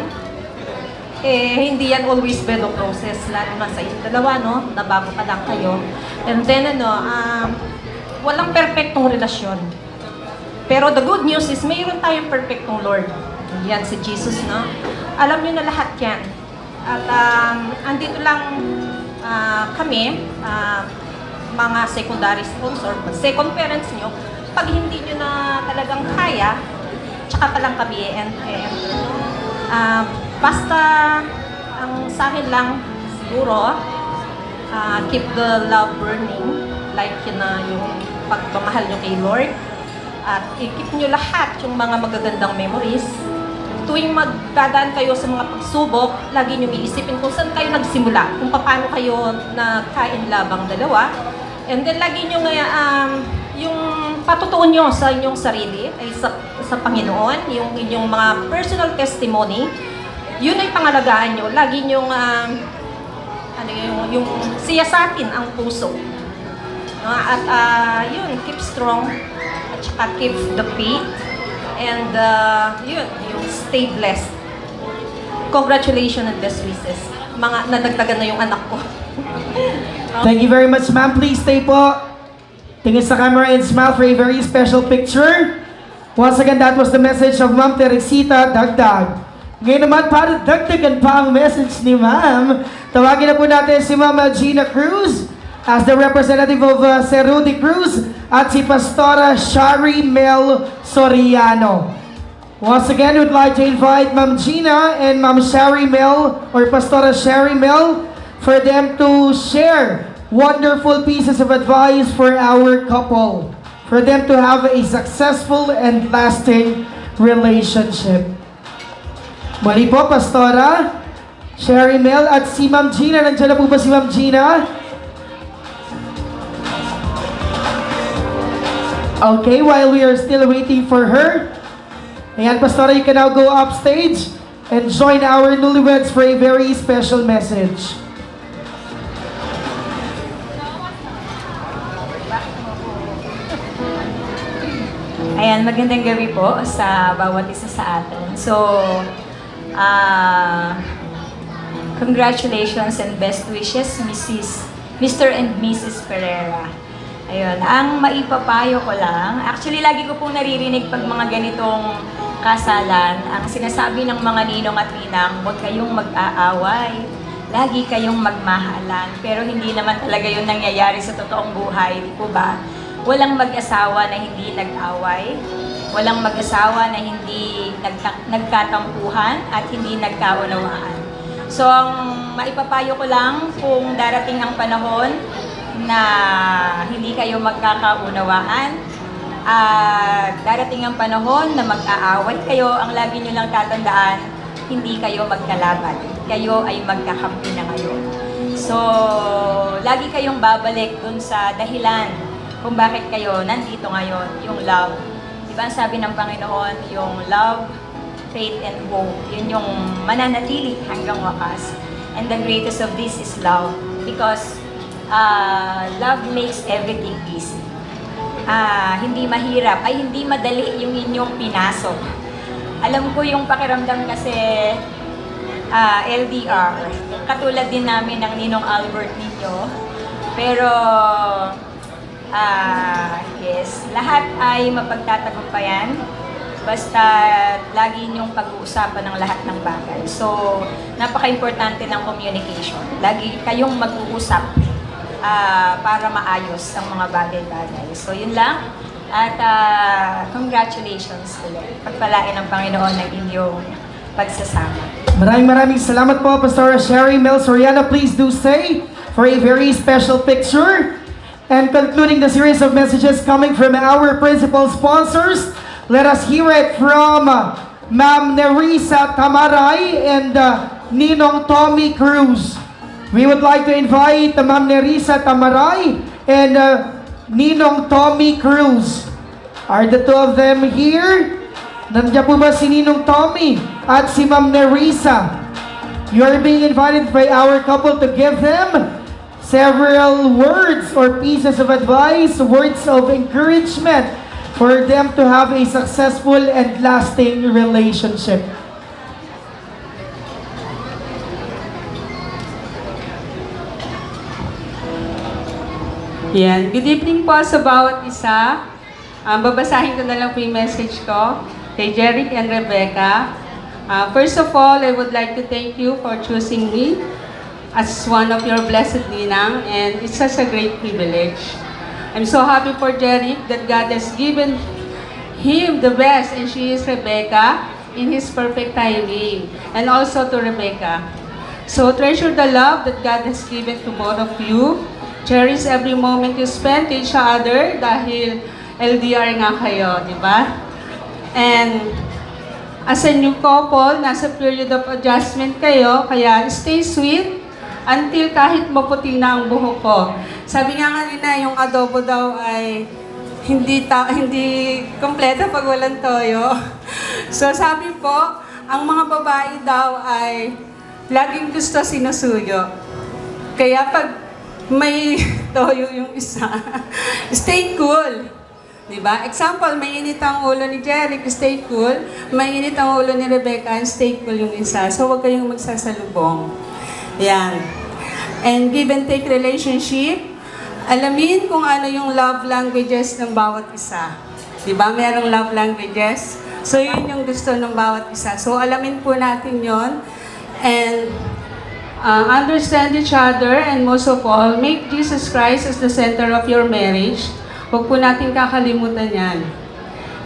hindi yan always bed of roses, lalo na sa inyong dalawa, no? Na bago pa lang kayo. And then walang perfectong relasyon. Pero the good news is mayroon tayong perfectong Lord. Yan si Jesus, no? Alam niyo na lahat yan. At andito lang kami, mga secondary sponsor, second parents niyo, pag hindi niyo na talagang kaya, tsaka pa lang kami basta ang sa akin lang siguro, keep the love burning, like yun na yung pagmamahal nyo kay Lord. At i-keep nyo lahat yung mga magagandang memories. Tuwing magdadaan kayo sa mga pagsubok, lagi nyo iisipin kung saan kayo nagsimula, kung paano kayo nagkain labang dalawa. And then lagi nyo yung patutuon nyo sa inyong sarili, ay sa Panginoon, yung inyong mga personal testimony, yun ay pangalagaan nyo. Lagi nyo yung siyasatin ang puso. No? At yun, keep strong, at saka keep the faith, and yun, yung stay blessed. Congratulations and best wishes. Mga nadagdagan na yung anak ko. Thank you very much, ma'am. Please stay po. Tingin sa camera and smile for a very special picture. Once again, that was the message of Ma'am Teresita Dagdag. Ngayon naman, para dagdagan pa ang message ni ma'am, tawagin na po natin si Ma'am Gina Cruz as the representative of Cerruti Cruz at si Pastora Shari Mel Soriano. Once again, we'd like to invite Ma'am Gina and Ma'am Shari Mel or Pastora Shari Mel for them to share wonderful pieces of advice for our couple, for them to have a successful and lasting relationship. Muli po, Pastora Shari Mel at si Ma'am Gina. Nandiyan na po ba si Ma'am Gina? Okay, while we are still waiting for her, ayan, Pastora, you can now go upstage and join our newlyweds for a very special message. Ayan, magandang gabi po sa bawat isa sa atin. So, congratulations and best wishes, Mr. and Mrs. Pereira. Ayun, ang maipapayo ko lang, actually lagi ko pong naririnig pag mga ganitong kasalan, ang sinasabi ng mga ninong at ninang, huwag kayong mag-aaway, lagi kayong magmahalan. Pero hindi naman talaga yun nangyayari sa totoong buhay, di po ba? Walang mag-asawa na hindi nag-away, walang mag-asawa na hindi nagkatampuhan at hindi nagkaunawaan. So, ang maipapayo ko lang kung darating ang panahon na hindi kayo magkakaunawaan, darating ang panahon na mag-aaway kayo, ang lagi nyo lang tatandaan, hindi kayo magkalaban. Kayo ay magkakampi na ngayon. So, lagi kayong babalik dun sa dahilan kung bakit kayo nandito ngayon, yung love. Diba ang sabi ng Panginoon, yung love, faith, and hope, yun yung mananatili hanggang wakas. And the greatest of this is love. Because love makes everything easy. Hindi mahirap, ay hindi madali yung inyong pinasok. Alam ko yung pakiramdam kasi LDR, katulad din namin ng Ninong Albert ninyo. Pero yes, lahat ay mapagtatagumpayan basta lagi niyong pag-uusapan ng lahat ng bagay. So, napaka-importante ng communication. Lagi kayong mag-uusap para maayos ang mga bagay-bagay. So, yun lang. At congratulations ulit. Pagpalain ng Panginoon ng inyong pagsasama. Maraming salamat po, Pastora Shari Mel Soriano. Please do stay for a very special picture. And concluding the series of messages coming from our principal sponsors, let us hear it from Ma'am Nerissa Tamaray and Ninong Tommy Cruz. We would like to invite Ma'am Nerissa Tamaray and Ninong Tommy Cruz. Are the two of them here? Nandiyan po ba si Ninong Tommy at si Ma'am Nerissa? You are being invited by our couple to give them several words or pieces of advice, words of encouragement for them to have a successful and lasting relationship. Yan. Good evening po sa bawat isa. Babasahin ko na lang po yung message ko kay Jeric and Rebecca. First of all, I would like to thank you for choosing me as one of your blessed ninang, and it's such a great privilege. I'm so happy for Jeric that God has given him the best, and she is Rebecca in His perfect timing, and also to Rebecca. So treasure the love that God has given to both of you. Cherish every moment you spend to each other dahil LDR nga kayo, di ba? And as a new couple, nasa period of adjustment kayo, kaya stay sweet until kahit maputi na ang buhok ko. Sabi nga kanina, yung adobo daw ay hindi kompleto pag walang toyo. So sabi po, ang mga babae daw ay laging gusto sinusuyo. Kaya pag may toyo yung isa, stay cool. Diba? Example, mainit ang ulo ni Jeric, stay cool. Mainit ang ulo ni Rebecca, stay cool yung isa. So, huwag kayong magsasalubong. Yan. And give and take relationship, alamin kung ano yung love languages ng bawat isa. Diba? Merong love languages. So, yun yung gusto ng bawat isa. So, alamin po natin yon. And understand each other, and most of all, make Jesus Christ as the center of your marriage. Huwag po natin kakalimutan yan.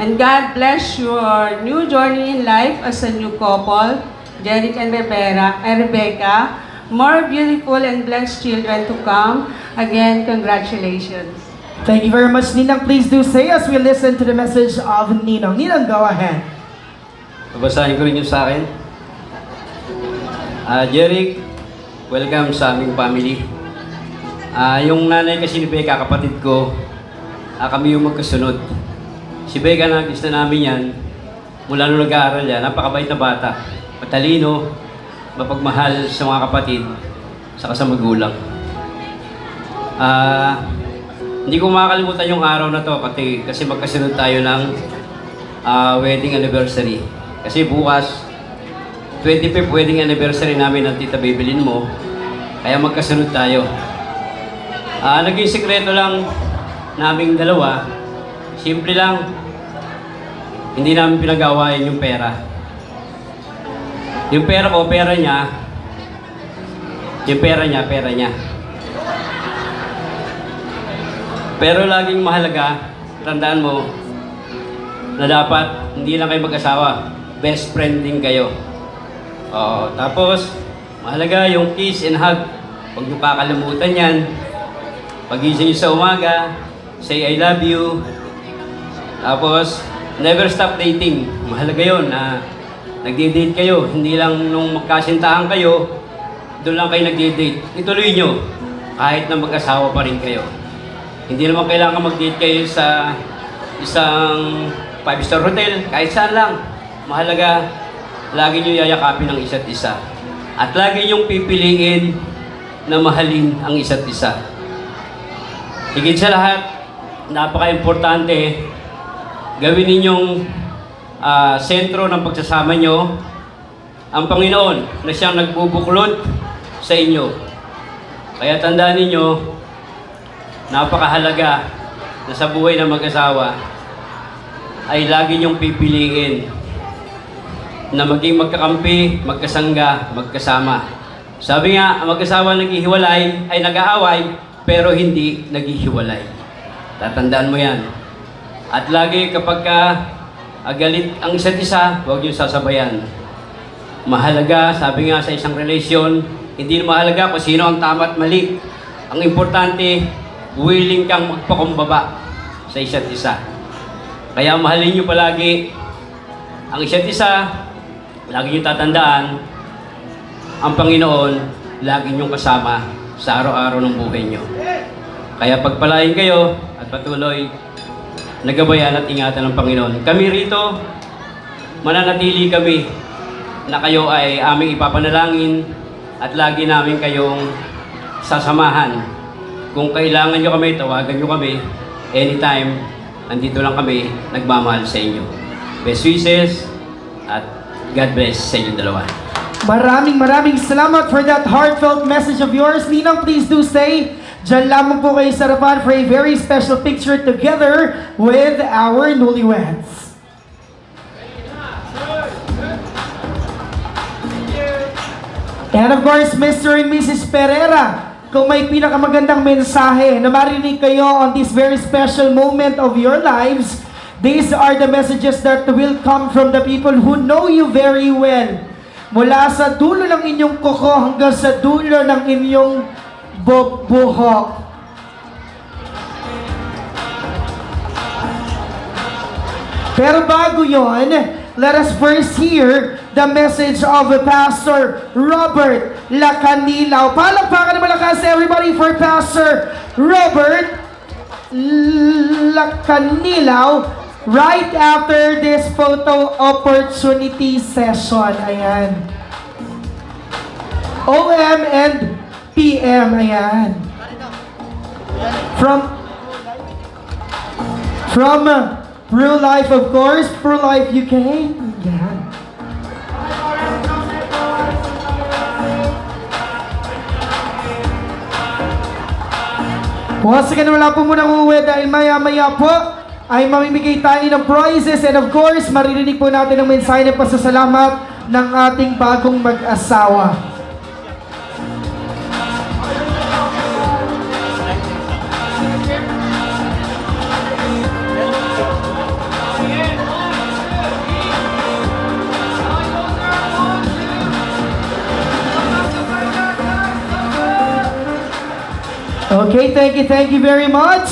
And God bless your new journey in life as a new couple, Jeric and Rebecca. More beautiful and blessed children to come. Again, congratulations. Thank you very much, Ninang. Please do say as we listen to the message of Ninang. Ninang, go ahead. Babasahin ko rin yung sa akin. Jeric, welcome sa aming family. Yung nanay kasi ni Becca, kapatid ko, kami yung magkasunod. Si Becca, nakikita namin yan, mula nung nag-aaral yan, napakabait na bata. Matalino, mapagmahal sa mga kapatid, saka sa magulang. Hindi ko makakalimutan yung araw na to kasi magkasunod tayo ng wedding anniversary. Kasi bukas, 25th wedding anniversary namin ng Tita Bibilin mo, kaya magkasunod tayo. Naging sikreto lang naming dalawa, simple lang, hindi namin pinag-awayan yung pera. Yung pera ko, pera niya. Yung pera niya, pera niya. Pero laging mahalaga, tandaan mo, na dapat hindi lang kayo mag-asawa, best friend din kayo. Tapos, mahalaga yung kiss and hug. Huwag niyo kakalimutan yan. Pagising niyo sa umaga, say I love you. Tapos, never stop dating. Mahalaga yun na nagde-date kayo. Hindi lang nung magkasintahan kayo, doon lang kayo nagde-date. Ituloy nyo, kahit na mag-asawa pa rin kayo. Hindi naman kailangan mag-date kayo sa isang 5-star hotel, kahit saan lang. Mahalaga, lagi nyo yayakapin ang isa't isa. At lagi nyong pipiliin na mahalin ang isa't isa. Higit sa lahat, napaka-importante, gawin ninyong sentro ng pagsasama nyo ang Panginoon na siyang nagbubuklod sa inyo. Kaya tandaan ninyo, napakahalaga na sa buhay ng mag-asawa ay lagi nyong pipiliin na maging magkakampi, magkasangga, magkasama. Sabi nga, ang mag-asawa naghihiwalay ay nag-aaway, pero hindi naghihiwalay. Tatandaan mo yan. At lagi kapag galit ang isa't isa, huwag niyo sasabayan. Mahalaga, sabi nga sa isang relasyon, hindi mahalaga kung sino ang tama at mali. Ang importante, willing kang magpakumbaba sa isa't isa. Kaya mahalin niyo palagi ang isa't isa. Lagi niyong tatandaan, ang Panginoon, lagi niyong kasama sa araw-araw ng buhay niyo. Kaya pagpalain kayo at patuloy nagabayan at ingatan ng Panginoon. Kami rito, mananatili kami na kayo ay aming ipapanalangin at lagi namin kayong sasamahan. Kung kailangan nyo kami, tawagan nyo kami. Anytime, andito lang kami, nagmamahal sa inyo. Best wishes at God bless sa inyong dalawa. Maraming salamat for that heartfelt message of yours. Ninang, please do stay. Diyan lamang po kayo sa harapan for a very special picture together with our newlyweds. And of course, Mr. and Mrs. Pereira, kung may pinakamagandang mensahe na marinig kayo on this very special moment of your lives, these are the messages that will come from the people who know you very well. Mula sa dulo ng inyong kuko hanggang sa dulo ng inyong buhok. Pero bago yon, let us first hear the message of Pastor Robert Lacanilaw. Palakpakan naman malakas everybody for Pastor Robert Lacanilaw right after this photo opportunity session. Ayan. OM and PM. Ayan. From Pro Life, of course. Pro Life UK. Ayan. Once again, wala po munang uuwi dahil maya-maya po ay mamimigay tayo ng prizes and of course, maririnig po natin ang mensahe ng pasasalamat ng ating bagong mag-asawa. Okay, thank you very much.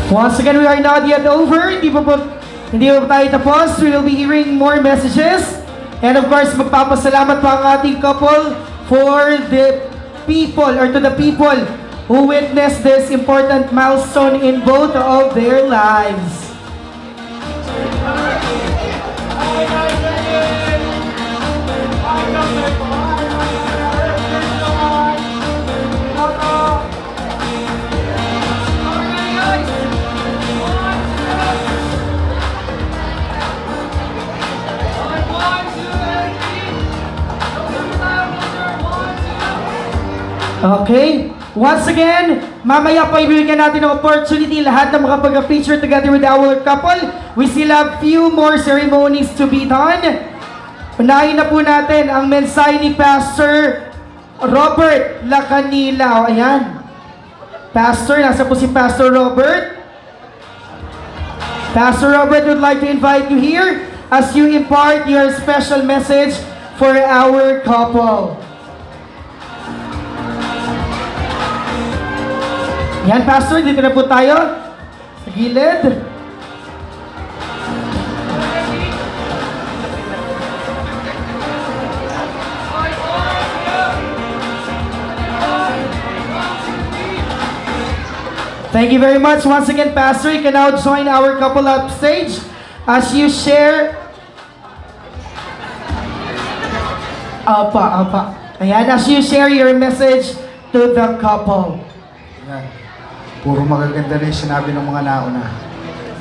Once again, we are not yet over. Hindi pa tayo tapos. We will be hearing more messages. And of course, magpapasalamat pa ang ating couple for the people or to the people who witnessed this important milestone in both of their lives. Okay, once again, mamaya pa ibibigyan natin ng opportunity lahat na makapag-feature together with our couple. We still have few more ceremonies to be done. Unahin na po natin ang mensahe ni Pastor Robert Lacanilaw. Ayan. Pastor, nasa po si Pastor Robert? Pastor Robert would like to invite you here as you impart your special message for our couple. Yan, Pastor, dito na po tayo. Sa gilid. Thank you very much. Once again, Pastor, you can now join our couple up stage as you share. Apa. Ayan, as you share your message to the couple. Ayan. Puro magaganda na yung sinabi ng mga nauna.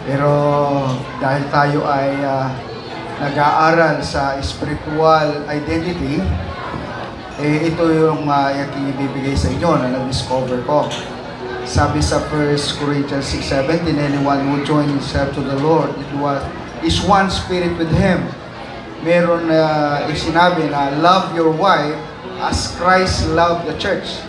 Pero dahil tayo ay nag-aaral sa spiritual identity, ito yung ibibigay sa inyo na nag-discover ko. Sabi sa 1 Corinthians 6:17, anyone who joins himself to the Lord is one spirit with Him. Meron sinabi na love your wife as Christ loved the church.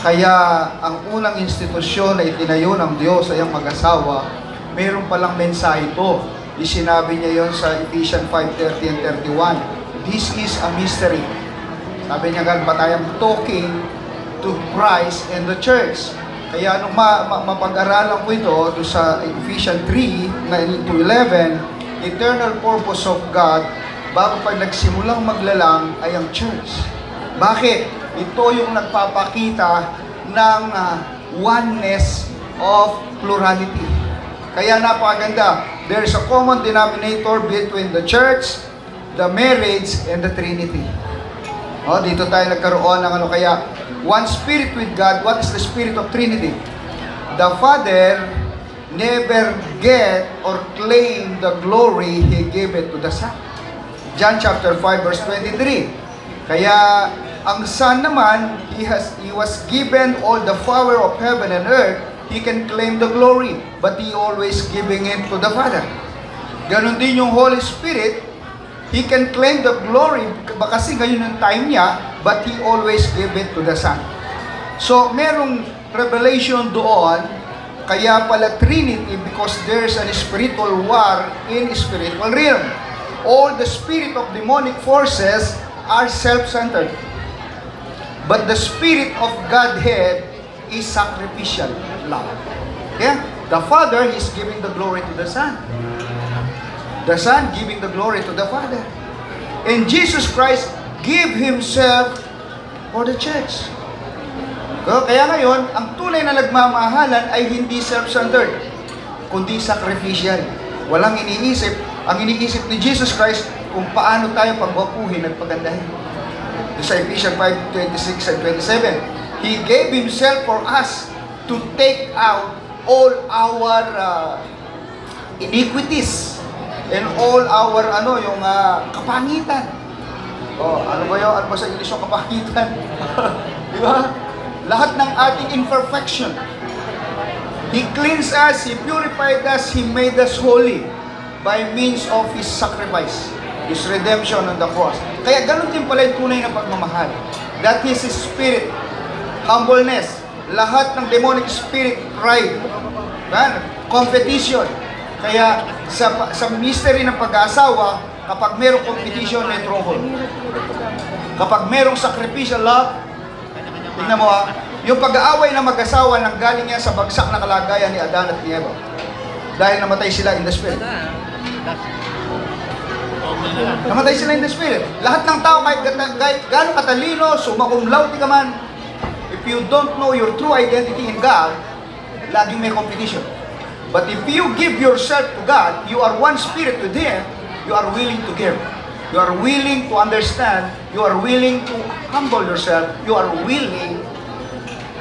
Kaya ang unang institusyon na itinayo ng Diyos ay ang mag-asawa, meron palang mensahe ito. Isinabi niya yon sa Ephesians 5:30 and 31. This is a mystery. Sabi niya gan, but I am talking to Christ and the church. Kaya nung mapag-aralan ko ito sa Ephesians 3:9-11, eternal purpose of God bago pa nagsimulang maglalang ay ang church. Bakit? Ito yung nagpapakita ng oneness of plurality. Kaya napakaganda. There is a common denominator between the church, the marriage, and the Trinity. Dito tayo nagkaroon ng kaya one spirit with God. What is the spirit of Trinity? The Father never get or claim the glory He gave it to the Son. John chapter 5 verse 23. Kaya ang Son naman, He was given all the power of heaven and earth. He can claim the glory, but He always giving it to the Father. Ganon din yung Holy Spirit, He can claim the glory kasi ngayon ang time niya, but He always give it to the Son. So, merong revelation doon, kaya pala Trinity, because there's a spiritual war in spiritual realm. All the spirit of demonic forces are self-centered. But the spirit of Godhead is sacrificial love. Yeah? The Father is giving the glory to the Son. The Son giving the glory to the Father. And Jesus Christ give Himself for the church. Kaya ngayon, ang tunay na nagmamahalan ay hindi self-centered, kundi sacrificial. Walang iniisip. Ang iniisip ni Jesus Christ kung paano tayo pagwapuhin at pagandahin. Sa Ephesians 5:26 and 27, He gave Himself for us to take out all our iniquities and all our kapangitan. Ano ba yun? Ano ba sa English yung kapangitan? Di ba? Lahat ng ating imperfection. He cleansed us, He purified us, He made us holy by means of His sacrifice, His redemption on the cross. Kaya ganun din pala yung tunay na pagmamahal. That is His spirit. Humbleness, lahat ng demonic spirit, pride, competition. Kaya sa mystery ng pag-aasawa, kapag merong competition, may trouble. Kapag merong sacrificial love, tingnan mo yung pag-aaway ng mag-asawa nang galing yan sa bagsak na kalagayan ni Adan at ni Eva. Dahil namatay sila in the spirit. Namatay sila in the spirit. Lahat ng tao, kahit gano'ng katalino, summa cum laude ka man, if you don't know your true identity in God, laging may competition. But if you give yourself to God, you are one spirit with Him, you are willing to give. You are willing to understand, you are willing to humble yourself, you are willing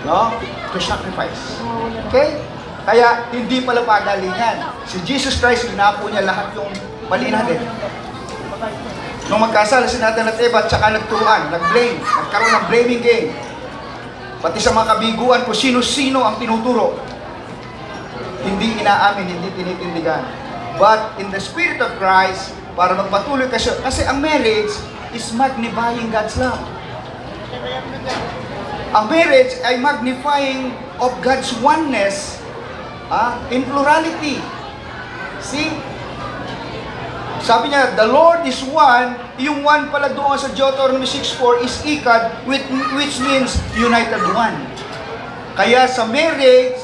to sacrifice. Okay? Kaya hindi pala pagalingan. Si Jesus Christ, inapo niya lahat yung mali natin. Nung magkasala si Adan at Eva, tsaka nagturuan, nag-blame, nagkaroon ng blaming game. Pati sa mga kabiguan kung sino-sino ang tinuturo. Hindi inaamin, hindi tinitindigan. But in the Spirit of Christ, para magpatuloy kasi ang marriage is magnifying God's love. Ang marriage ay magnifying of God's oneness in plurality. See? Sabi niya, the Lord is one. Yung one pala doon sa Deuteronomy 6:4 is ikad, which means united one. Kaya sa marriage,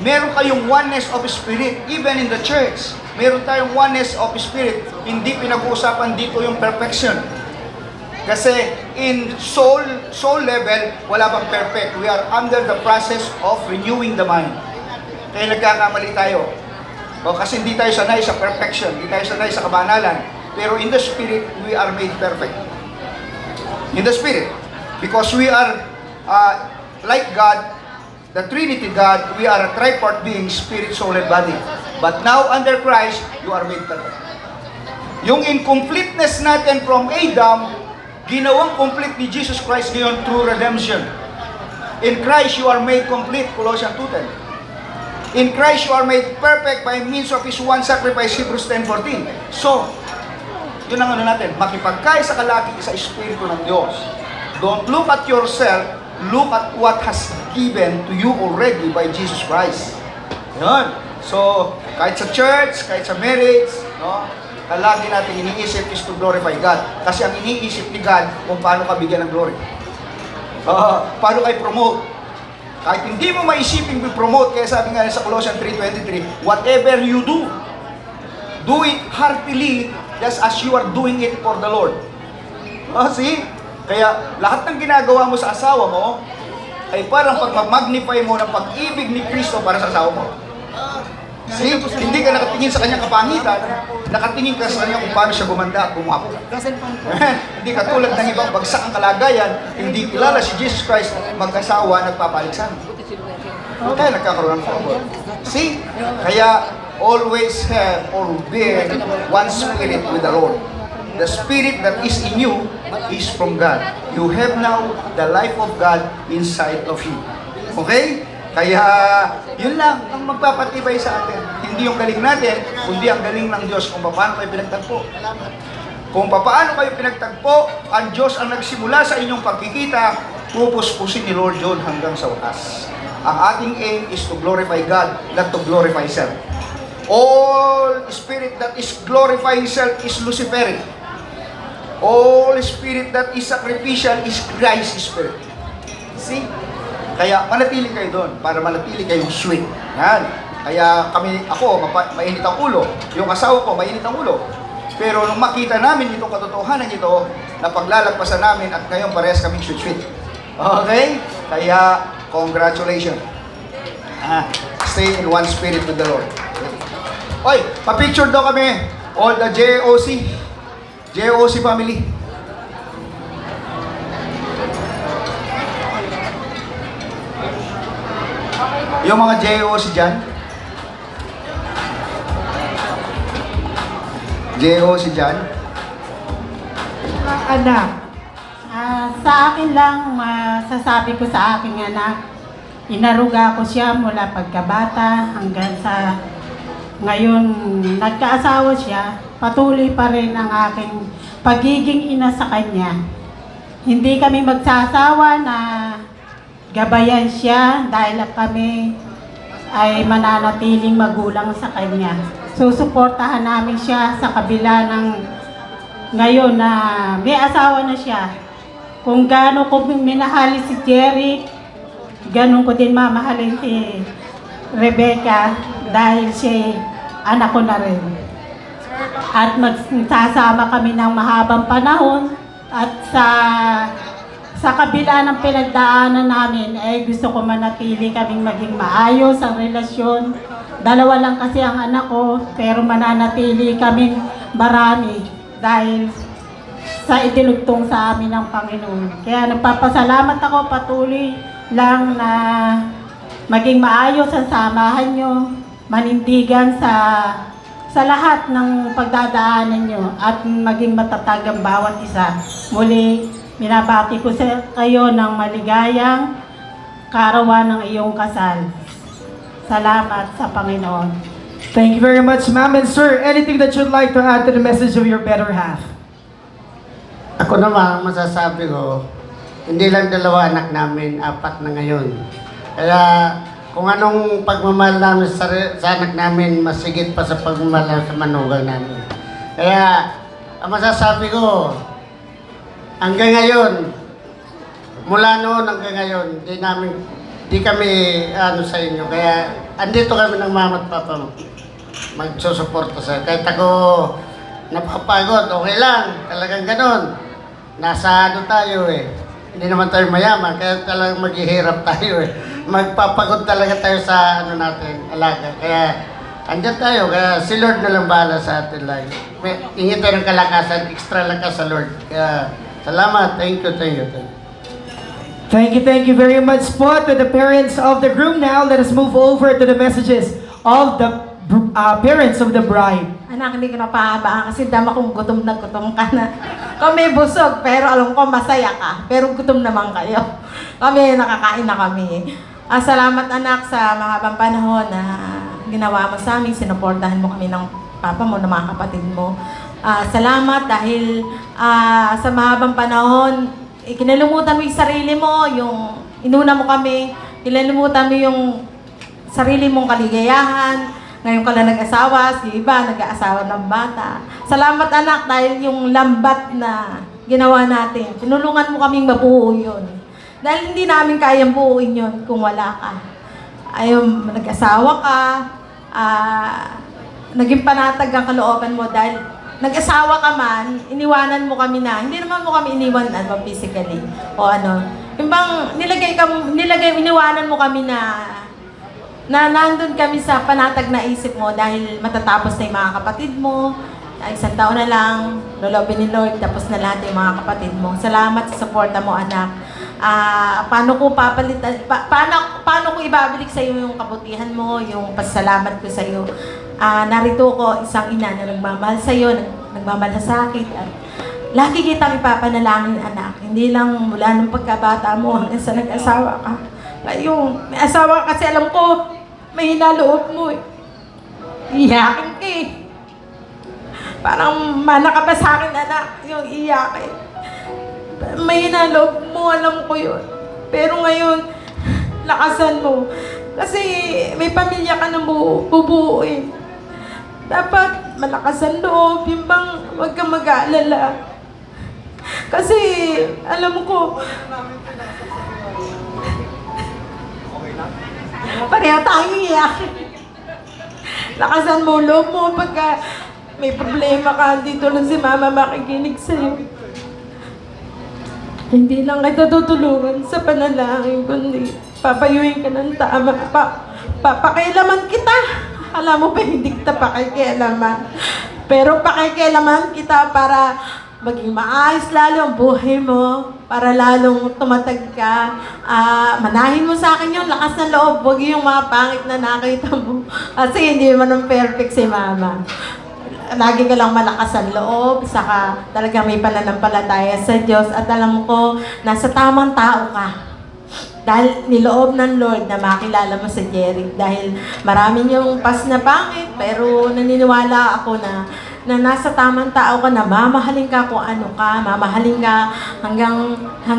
meron kayong oneness of spirit. Even in the church, meron tayong oneness of spirit. Hindi pinag-uusapan dito yung perfection. Kasi in soul level, wala bang perfect. We are under the process of renewing the mind. Kaya nagkakamali tayo. Kasi hindi tayo sanay sa perfection, hindi tayo sanay sa kabanalan. Pero in the Spirit, we are made perfect. In the Spirit. Because we are like God, the Trinity God, we are a tripart being, spirit, soul, and body. But now under Christ, you are made perfect. Yung incompleteness natin from Adam, ginawang complete ni Jesus Christ ngayon through redemption. In Christ, you are made complete, Colossians 2:10. In Christ, you are made perfect by means of His one sacrifice, Hebrews 10:14. So, yun ang natin, makipagkay sa kalaki sa Espiritu ng Diyos. Don't look at yourself, look at what has given to you already by Jesus Christ. Yun. So, kahit sa church, kahit sa marriage, kalagi natin iniisip is to glorify God. Kasi ang iniisip ni God kung paano ka bigyan ng glory. Paano kayo promote. Kahit hindi mo maisipin i-promote, kaya sabi nga sa Colossians 3:23, whatever you do, Do it heartily, just as you are doing it for the Lord. See? Kaya lahat ng ginagawa mo sa asawa mo ay parang pag-magnify mo ng pag-ibig ni Kristo para sa asawa mo. See? Hindi ka nakatingin sa kanyang kapangitan, nakatingin ka sa kanya kung paano siya gumanda at gumapo. Hindi katulad ng ibang bagsak ang kalagayan, hindi kilala si Jesus Christ, mag-asawa, nagpapaliksan. Kaya nagkakaroon ng trouble. See? Kaya always have or bear one spirit with the Lord. The spirit that is in you is from God. You have now the life of God inside of you. Okay? Kaya yun lang ang magpapatibay sa atin. Hindi yung galing natin, kundi ang galing ng Diyos kung paano kayo pinagtagpo. Kung paano kayo pinagtagpo, ang Diyos ang nagsimula sa inyong pagkikita, pupuspusin ni Lord John hanggang sa wakas. Ang ating aim is to glorify God, not to glorify self. All spirit that is glorifying self is Luciferic. All spirit that is sacrificial is Christ spirit. See? Kaya manatili kayo doon para manatili kayong sweet. Yan. Kaya ako, mainit ang ulo. Yung asawa ko, mainit ang ulo. Pero nung makita namin itong katotohanan ito, na paglalagpasan namin at ngayon parehas kaming sweet-sweet. Okay? Kaya, congratulations. Stay in one spirit with the Lord. Oy, pa-picture daw kami. All the JOC family. Yung mga JOC dyan. JOC dyan. Anak, sa akin lang masasabi ko sa aking anak, inaruga ko siya mula pagkabata hanggang sa ngayon nagkaasawa siya, patuloy pa rin ang aking pagiging ina sa kanya. Hindi kami magsasawa na gabayan siya dahil kami ay mananatiling magulang sa kanya. Susuportahan namin siya sa kabila ng ngayon na may asawa na siya. Kung gaano ko minahali si Jerry, ganon ko din mamahalin si Rebecca dahil siya anak ko na rin. At magsasama kami ng mahabang panahon at sa kabila ng pinagdaanan namin ay gusto ko manatili kaming maging maayos ang relasyon. Dalawa lang kasi ang anak ko pero mananatili kaming marami dahil sa itinugtong sa amin ng Panginoon. Kaya nagpapasalamat ako patuloy lang na maging maayos ang samahan nyo, manindigan sa lahat ng pagdadaanan nyo at maging matatag ang bawat isa. Muli, binabati ko sa kayo ng maligayang kaarawan ng iyong kasal. Salamat sa Panginoon. Thank you very much, ma'am and sir. Anything that you'd like to add to the message of your better half? Ako naman, masasabi ko, hindi lang dalawa anak namin, 4 na ngayon. Kaya kung anong pagmamahal namin sa anak namin, masigit pa sa pagmamahal sa manugang namin. Kaya ang masasabi ko, hanggang ngayon, mula noon hanggang ngayon, di kami sa inyo. Kaya andito kami ng mama at papa mo. Magsusuporta sa kahit ako napapagod, okay lang, talagang ganon. Nasa tayo hindi naman tayo mayaman, kaya talagang maghihirap tayo Magpapagod talaga tayo sa natin, alaga. Kaya andyan tayo, kaya si Lord na lang bahala sa atin lagi. Ingin tayo ng kalakasan, extra lakas sa Lord. Kaya salamat, thank you. Thank you very much po to the parents of the groom. Now, let us move over to the messages of the parents of the bride. Anak, hindi ko na pahabaan kasi dama kong gutom na Kami busog, pero alam ko masaya ka. Pero gutom naman kayo. Kami, nakakain na kami. Salamat anak sa mahabang panahon na ginawa mo sa amin. Sinuportahan mo kami ng papa mo, ng mga kapatid mo. Salamat dahil sa mahabang panahon, kinalimutan mo yung sarili mo, yung inuna mo kami, kinalimutan mo yung sarili mong kaligayahan. Ngayon ka lang nag-asawa, si iba nag-aasawa ng bata. Salamat anak dahil yung lambat na ginawa natin, tinulungan mo kaming mabuo yun. Dahil hindi namin kayang buuin yun kung wala ka. Ayun, nag-asawa ka, naging panatag ang kalooban mo dahil nag-asawa ka man, iniwanan mo kami na, hindi naman mo kami iniwan physically o ano. Yung bang iniwanan mo kami na nandun kami sa panatag na isip mo dahil matatapos na yung mga kapatid mo, isang taon na lang, lolobin ni Lord, tapos na lahat yung mga kapatid mo. Salamat sa suporta mo, anak. Paano ko papalitan, paano ko ibabalik sa iyo yung kabutihan mo, yung pasalamat ko sa iyo. Narito ko, isang ina na nagmamahal sa iyo, nagmamahal sa akin. At lagi kitang ipapanalangin, anak. Hindi lang mula ng pagkabata mo hanggang sa nag-asawa ka. Ngayon, may asawa kasi alam ko, may hinaloob mo eh. Iyakin ka eh. Parang mana ka ba sa akin, anak, yung iyakin. May hinaloob mo, alam ko yun. Pero ngayon, lakasan mo. Kasi may pamilya ka na bubuuin. Dapat malakas ang loob, yung bang huwag kang mag-aalala. Kasi alam ko, pareho tayo iyakin. Lakasan mo loob mo pagka may problema ka, dito lang si mama makikinig sa'yo. Hindi lang kita tutulungan sa panalangin, kundi papayuhin ka ng tama. Papakialaman kita. Alam mo ba, hindi kita pakikialaman. Pero pakikialaman kita para maging maayos lalo ang buhay mo, para lalong tumatag ka. Manahin mo sa akin yung lakas ng loob, huwag yung mga pangit na nakita mo. Kasi hindi mo nang perfect si mama. Lagi ka lang malakas ang loob, saka talaga may pananampalataya sa Diyos. At alam ko, nasa tamang tao ka. Dahil niloob ng Lord na makilala mo si Jerry. Dahil marami niyong pas na pangit, pero naniniwala ako na nasa tamang tao ka, na mamahalin ka kung ano ka, mamahalin ka hanggang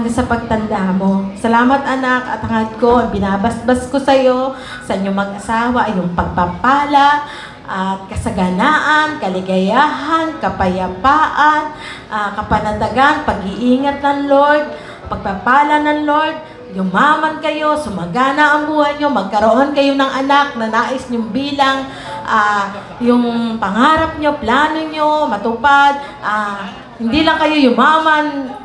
sa pagtanda mo. Salamat, anak, at hangad ko, ang binabasbas ko sa iyo, sa inyong mag-asawa, ay yung pagpapala, at kasaganaan, kaligayahan, kapayapaan, kapanatagan, pag-iingat ng Lord, pagpapala ng Lord, yumaman kayo, sumagana ang buhay nyo, magkaroon kayo ng anak na nais nyong bilang, yung pangarap nyo, plano nyo, matupad, hindi lang kayo yumaman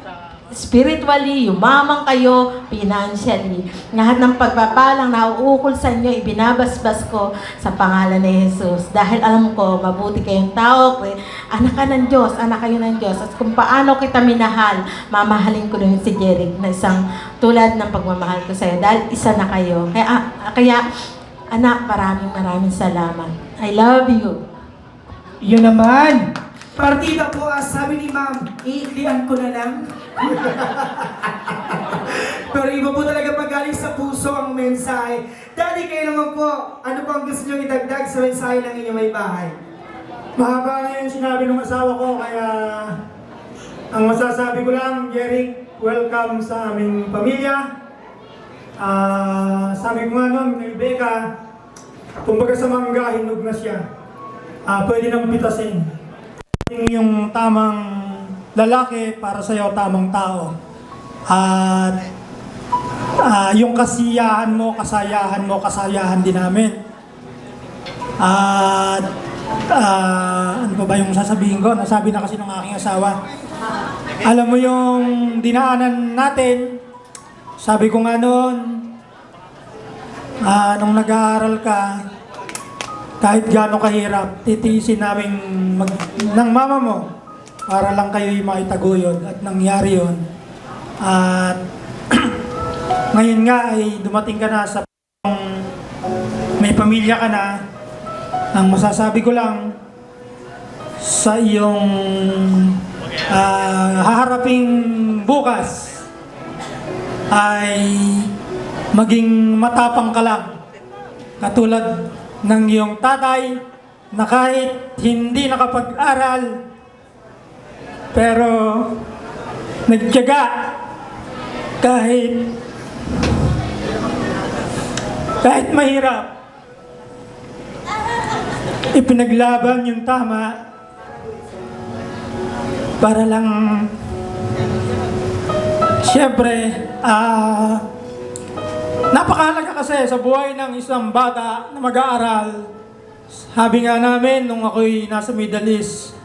spiritually, yumaman kayo financially. Lahat ng pagpapalang nauukol sa inyo, ibinabasbas ko sa pangalan ni Jesus. Dahil alam ko, mabuti kayong tao, anak ka ng Diyos, anak kayo ng Diyos. At kung paano kita minahal, mamahalin ko rin si Jeric na isang tulad ng pagmamahal ko sa iyo. Dahil isa na kayo. Kaya anak, maraming salamat. I love you. Yun naman. Partida po, sabi ni ma'am, iiklian ko na lang. Pero iba po talaga pag galing sa puso ang mensahe. Daddy, kayo naman po, ano po ang gusto nyo idagdag sa mensahe ng inyong may bahay? Mahaba na yung sinabi ng asawa ko, kaya ang masasabi ko lang, Jeric, welcome sa aming pamilya. Sabi ko nga noon, kay Becca, kumbaga sa mangga, hinog na siya. Pwede nang pitasin. Yung tamang lalaki para sa'yo, tamang tao. At yung kasiyahan mo, kasayahan din namin. At ano pa ba yung sasabihin ko? Nasabi na kasi ng aking asawa. Alam mo yung dinaanan natin, sabi ko nga noon, nung nag-aaral ka, kahit gaano kahirap, titiisin namin ng mama mo para lang kayo'y maitaguyod, at nangyari yun. At ngayon nga ay dumating ka na sa may pamilya ka na. Ang masasabi ko lang sa iyong haharaping bukas ay maging matapang ka lang, katulad ng iyong tatay na kahit hindi nakapag-aral pero nagtiyaga kahit mahirap, ipinaglaban yung tama para lang siyempre napakahalaga kasi sa buhay ng isang bata na mag-aaral sabi nga namin nung ako'y nasa Middle East,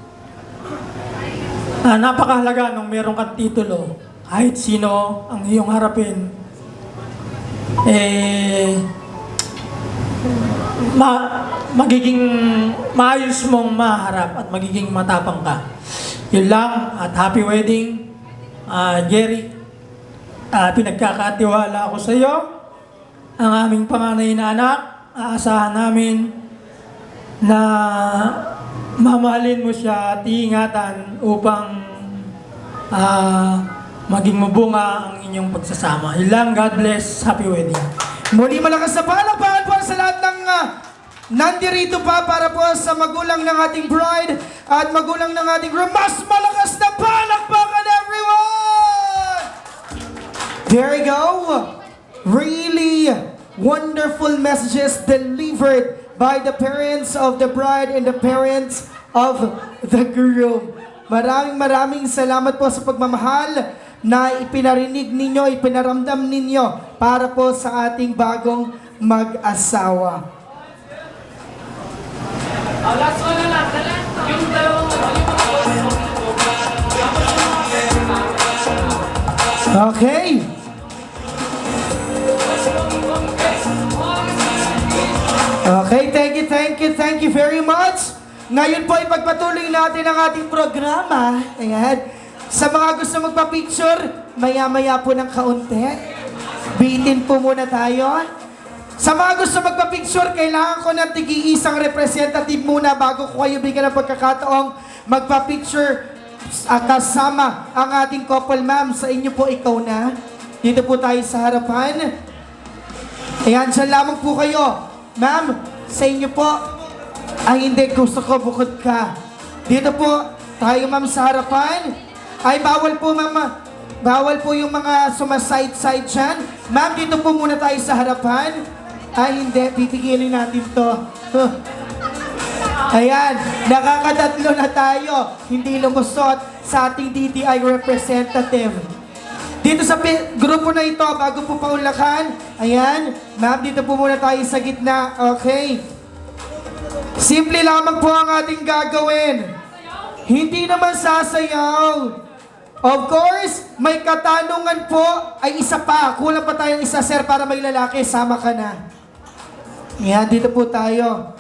napakahalaga nung meron kang titulo. Kahit sino ang iyong harapin, magiging maayos mong maharap at magiging matapang ka. Yun lang, at happy wedding, Jerry. Pinagkakatiwala ako sa iyo, ang aming panganay na anak. Aasahan namin na mamahalin mo siya at iingatan upang maging mabunga ang inyong pagsasama. Yun lang, God bless, happy wedding. Muli malakas na palakpakan po sa lahat ng nandirito pa para po sa magulang ng ating bride at magulang ng ating groom. Mas malakas na palakpakan, everyone! There you go. Really wonderful messages delivered by the parents of the bride and the parents of the groom. Maraming salamat po sa pagmamahal na ipinarinig ninyo, ipinaramdam ninyo para po sa ating bagong mag-asawa. Okay. Okay, thank you very much. Ngayon po ipagpatuloy natin ang ating programa. Ayan. Sa mga gusto magpa-picture, maya-maya po ng kaunti. Bitin po muna tayo. Sa mga gusto magpa-picture, kailangan ko ng tig-iisang representative muna bago ko kayo bigyan ng pagkakataong magpa-picture kasama ang ating couple. Ma'am, sa inyo po, ikaw na. Dito po tayo sa harapan. Ayan, dyan lamang po kayo. Ma'am, sa inyo po. Ay, hindi. Gusto ko bukod ka. Dito po, tayo ma'am sa harapan. Ay, bawal po ma'am. Bawal po yung mga sumaside-side dyan. Ma'am, dito po muna tayo sa harapan. Ay, hindi. Pipigilin natin to. Ayan, nakakatatlo na tayo. Hindi lumusot sa ating DTI representative. Dito sa grupo na ito, bago po paulakan, ayan, ma'am, dito po muna tayo sa gitna. Okay. Simple lamang po ang ating gagawin. Hindi naman sasayaw. Of course, may katanungan po ay isa pa. Kulang pa tayong isa, sir, para may lalaki. Sama ka na. Ayan, dito po tayo.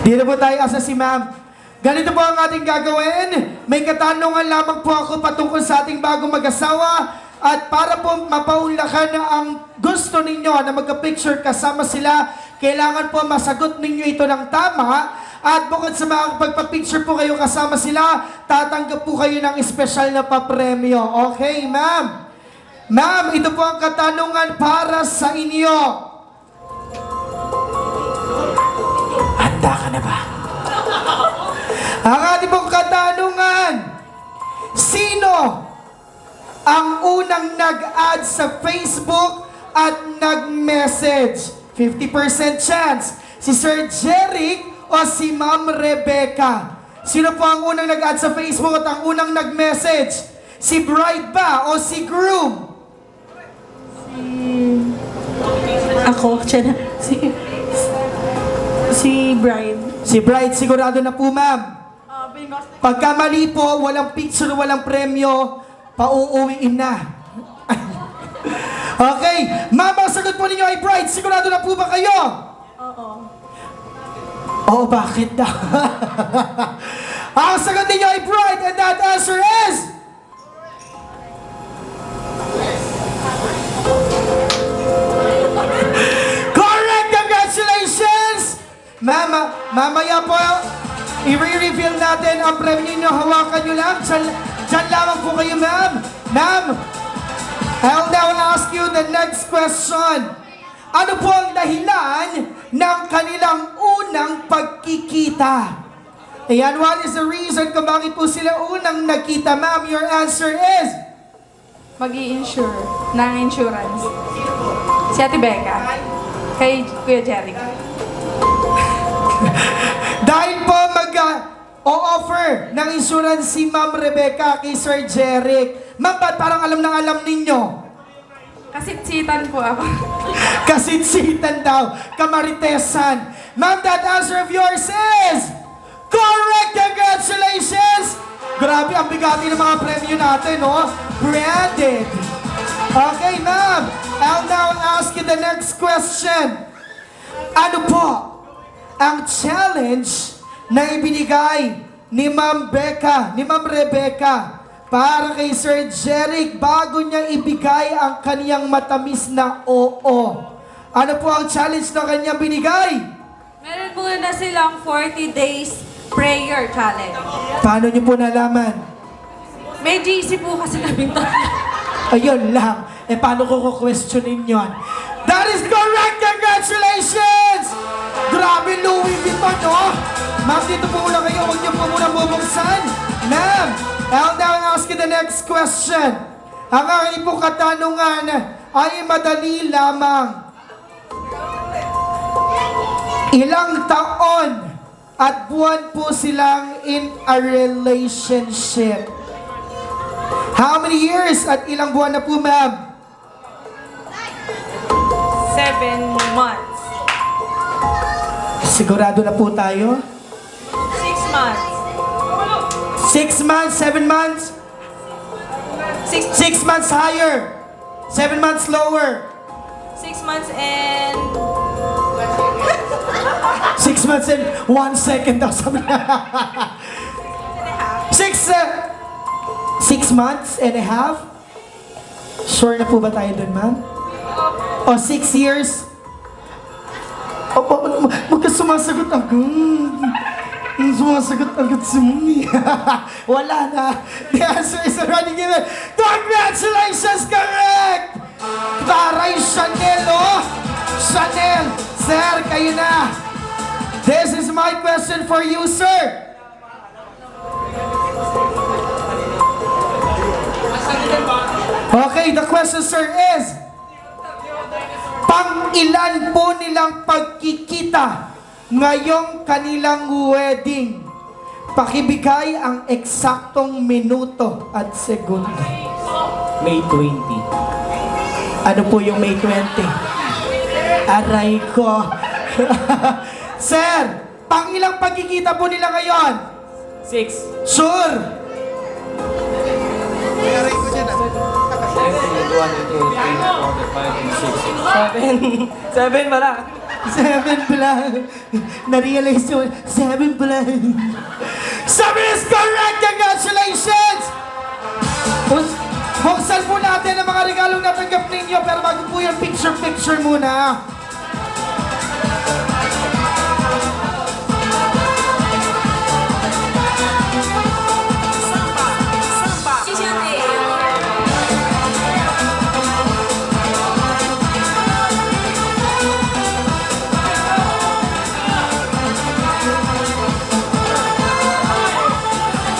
Dito po tayo, asa si ma'am. Ganito po ang ating gagawin. May katanungan lamang po ako patungkol sa ating bagong mag-asawa. At para po mapaunlakan na ang gusto ninyo na magka-picture kasama sila, kailangan po masagot ninyo ito ng tama. At bukod sa mga pagpa-picture po kayo kasama sila, tatanggap po kayo ng espesyal na papremyo. Okay, ma'am? Ma'am, ito po ang katanungan para sa inyo. Handa ka na ba? Ang ating pong katanungan, sino ang unang nag-add sa Facebook at nag-message? 50% chance. Si Sir Jeric o si Ma'am Rebecca? Sino po ang unang nag-add sa Facebook at ang unang nag-message? Si bride ba o si groom? Ako, siya na. Si bride. Si bride, sigurado na po, ma'am. Pagka mali po, walang picture, walang premyo, pauuwiin na. Okay, ma'am, ang sagot po ninyo ay bride. Sigurado na po ba kayo? Oo. Oo, bakit daw? Ang sagot ninyo ay bride, and that answer is... Correct! Congratulations! Mama, mamaya po, i-reveal natin ang premyo nyo. Hawakan nyo lang. Diyan lamang po kayo, ma'am. Ma'am, I'll now ask you the next question. Ano po ang dahilan ng kanilang unang pagkikita? Ayan, what is the reason kung bakit po sila unang nagkita, ma'am? Your answer is? Mag-i-insure ng insurance. Si Ate Becca. Kay Kuya Jeric. Dahil po o-offer ng insurance si Ma'am Rebecca kay Sir Jeric. Ma'am, ba't parang alam na alam ninyo? Kasi tsitan po ako. Kasinsitan daw, kamaritesan. Ma'am, that answer of yours is correct! Congratulations! Grabe, ang bigati ng mga premyo natin, no? Branded. Okay, ma'am. I'll now ask you the next question. Ano po ang challenge na ibinigay ni Ma'am Rebecca para kay Sir Jeric bago niya ibigay ang kaniyang matamis na oo? Ano po ang challenge na kanyang binigay? Meron muna silang 40 days prayer challenge. Paano niyo po nalaman? May GC po kasi kaming tatlo. Ayun lang. Paano ko questionin yon? That is correct! Congratulations! Grabe, Louis Vuitton, no? Ma'am, dito po muna kayo. Huwag niyo po muna bubuksan. Ma'am, I'll now ask you the next question. Ang aking pong katanungan ay madali lamang. Ilang taon at buwan po silang in a relationship? How many years at ilang buwan na po, ma'am? 7 months. Sigurado na po tayo? 6 months. 6 months, 7 months? 6 months higher. 7 months lower. 6 months and... 6 months and 1 second daw sabi na. 6 months and a half? Sure na po ba tayo dun, ma'am? O 6 years? Magkasumasagot agad. Sumasagot agad si Mami. Wala na. The answer is already given. Congratulations, correct! Taray, Chanel, oh! Chanel! Sir, kayo na. This is my question for you, sir. Okay, the question, sir, is pang-ilan po nilang pagkikita ngayong kanilang wedding? Pakibigay ang eksaktong minuto at segundo. May 20. Ano po yung May 20? Aray ko. Sir, pang-ilang pagkikita po nila ngayon? 6. Sure! Aray ko dyan, 7 ba lang? 7 lang. Na-realize yun. 7 lang. 7 is correct! Congratulations! Buksan po natin ang mga regalong natanggap ninyo, pero bago po yung picture muna.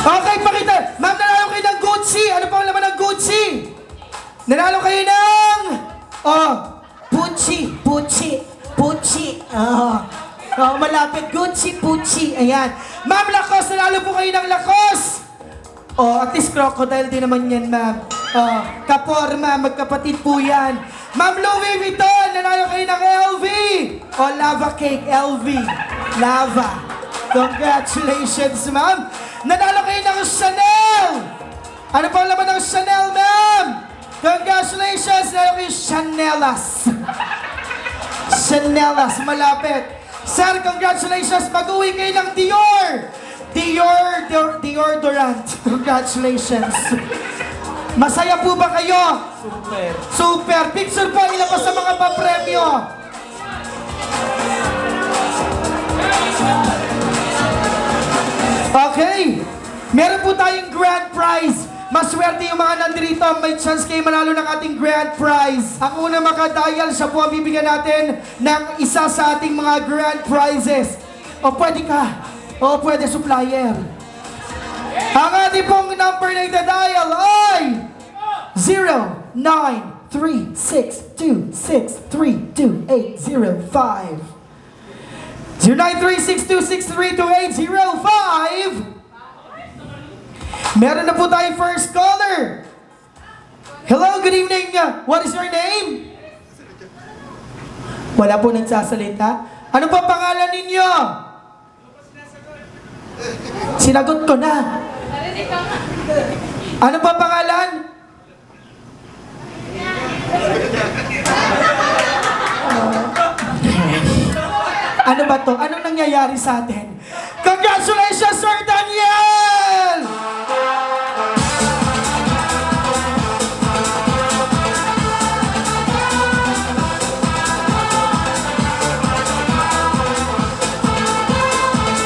Okay, pakita. Ma'am, nanalo kayo ng Gucci. Ano pa ang laman ng Gucci? Nanalo kayo ng... Pucci. Malapit. Gucci. Ayan. Ma'am, Lacoste. Nanalo po kayo ng Lacoste. At least crocodile din naman yan, ma'am. Kaporma. Magkapatid po yan. Ma'am, Louis Vuitton. Nanalo kayo ng LV. Lava cake. LV. Lava. Congratulations, ma'am. Nanalo kayo ng Chanel! Ano pa ang laman ng Chanel, ma'am? Congratulations! Nanalo kayo Chanelas. Chanelas, malapit. Sir, congratulations! Mag-uwi kayo ng Dior! Deodorant. Congratulations. Masaya po ba kayo? Super. Picture po ilabas sa mga papremyo. Okay, meron po tayong grand prize. Maswerte yung mga nandito, may chance kayo manalo ng ating grand prize. Ang unang makadial, siya po ang bibigyan natin ng isa sa ating mga grand prizes. O pwede ka, o pwede supplier. Ang ating pong number na itadial ay 0936263285. 0936263285. Meron na po tayong first caller. Hello, good evening. What is your name? Wala po nagsasalita. Ano pa pangalan ninyo? Sinagot ko na. Ano pa pangalan? Ano ba to? Anong nangyayari sa atin? Congratulations, Sir Daniel!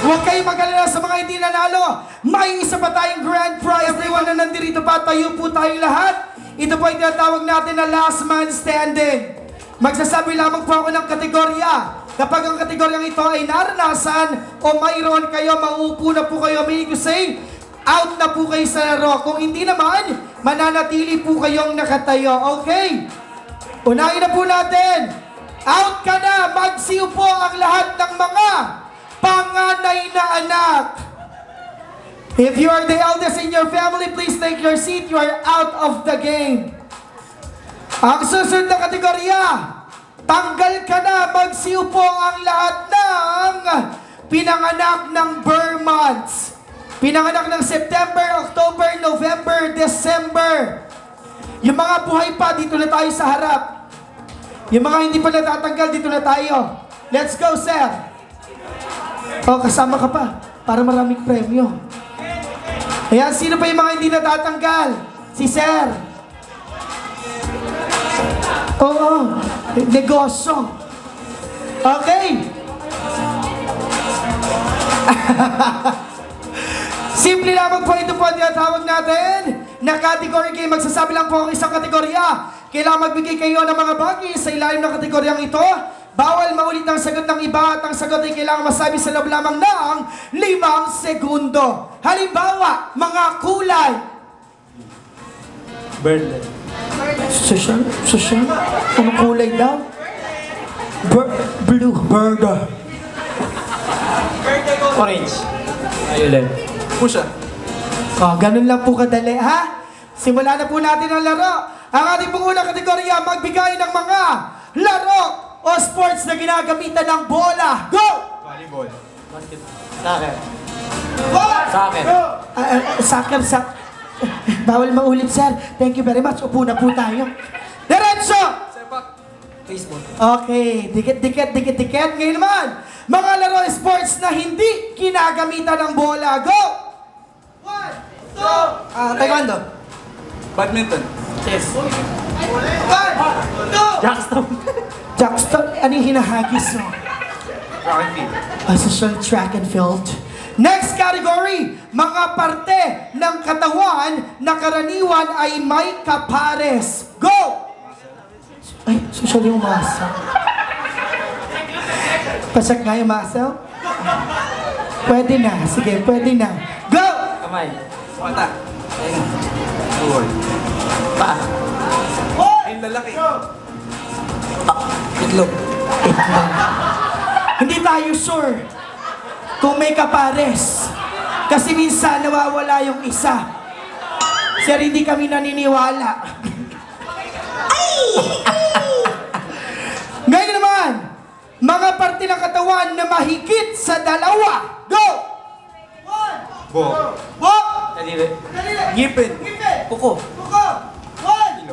Huwag kayong mag-alala sa mga hindi nanalo. May isa pa tayong grand prize. Everyone na nandito pa, tayo po tayong lahat. Ito po ay tinatawag natin na last man standing. Magsasabi lamang po ako ng kategorya. Kapag ang kategoryang ito ay naranasan o mayroon kayo, mauupo na po kayo, meaning to say, out na po kayo sa laro. Kung hindi naman, mananatili po kayong nakatayo. Okay? Unahin na po natin. Out ka na. Magsiyo po ang lahat ng mga panganay na anak. If you are the eldest in your family, please take your seat. You are out of the game. Ang susunod na kategorya, tanggal ka na. Magsiyo po ang lahat ng pinanganak ng birth months. Pinanganak ng September, October, November, December. Yung mga buhay pa, dito na tayo sa harap. Yung mga hindi pa natatanggal, dito na tayo. Let's go, sir. O, kasama ka pa. Para maraming premyo. Ayan, sino pa yung mga hindi natatanggal? Si sir. Oo, negosyo. Okay. Simple lamang po ito po ang tinatawag natin na category game. Magsasabi lang po ang isang kategorya. Kailangan magbigay kayo ng mga bagay sa ilalim ng kategoryang ito. Bawal maulit ang sagot ng iba at ang sagot ay kailangan masabi sa loob lamang ng 5 segundo. Halimbawa, mga kulay. Verde. Social? Anong kulay daw? Blue. Verde. Orange. Violet. Pusa. Oh, ganun lang po kadali, ha? Simulan na po natin ang laro. Ang ating pong unang kategorya, magbigay ng mga laro o sports na ginagamitan ng bola. Go! Volleyball. Basketball. Soccer. Soccer. Bawal maulit, sir. Thank you very much. Upo na po tayo. Diretso! Sepak. Baseball. Okay. Dikit. Ngayon naman, mga laro o sports na hindi ginagamitan ng bola. Go! 1, 2, Taekwondo. Badminton. Chess. 1, 2, Jackstone. Ano yung hinahagis mo? Track and field. Social track and field. Next category, mga parte ng katawan na karaniwan ay may kapares. Go! Ay, social yung muscle. Pasak nga yung muscle? Pwede na. Sige, pwede na. Go! Kamay. Mata. Tenga. Tuhod. Paa. Yung lalaki. Itlog. Hindi tayo sure kung may kapares. Kasi minsan nawawala yung isa. Sir, hindi kami naniniwala. Ngayon naman, mga parte ng katawan na mahigit sa 2. Go! 1, Bo. Bo! Kadiri. Ngipin. Puko. Buko! 1,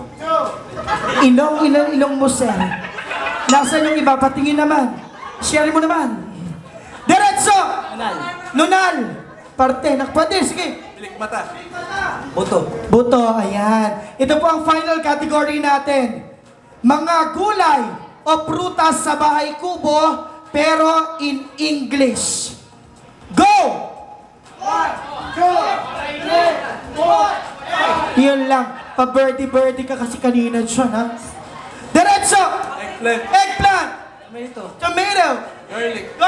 2, ilong mo, sir. Nasaan yung iba? Patingin naman. Share mo naman. Diretso! Nunal. Parte. Pwede, sige. Pilik mata. Buto. Buto, ayan. Ito po ang final category natin. Mga gulay o prutas sa bahay kubo, pero in English. Go! 1, 2, 3, 4. Yun lang. Pa-birdie ka kasi kanina dyan, ha? Diretso! Eggplant! Tomato! Garlic!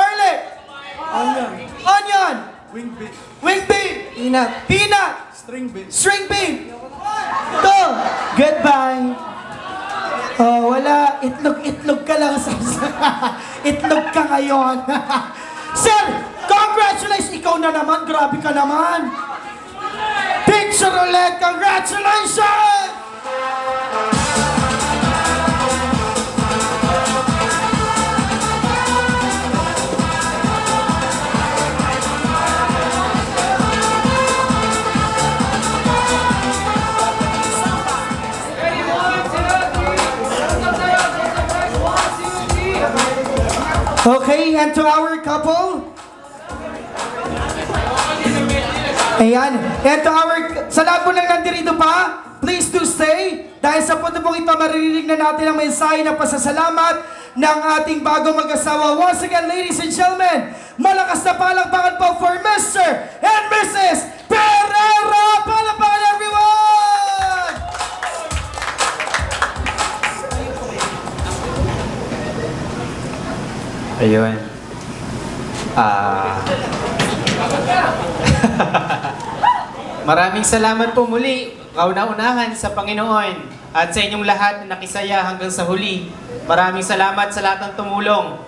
Onion! Wing bean. Wing bean! Peanut! String bean. String bean! 2! Goodbye! Oh, wala. Itlog ka lang. Itlog ka ngayon. Sir, congratulations! Ikaw na naman. Grabe ka naman. Picture ulit. Congratulations! Okay, and to our couple. Ayan. And to our, sa lahat po nang nandirito pa, please do stay. Dahil sa punto pong ito, maririnig na natin ang mensahe ng pasasalamat ng ating bagong mag-asawa. Once again, ladies and gentlemen, malakas na palakpakan po for Mr. and Mrs. Perera! Palakpakan everyone! Ayun. Maraming salamat po muli, kauna-unahan sa Panginoon at sa inyong lahat na nakisaya hanggang sa huli. Maraming salamat sa lahat ng tumulong,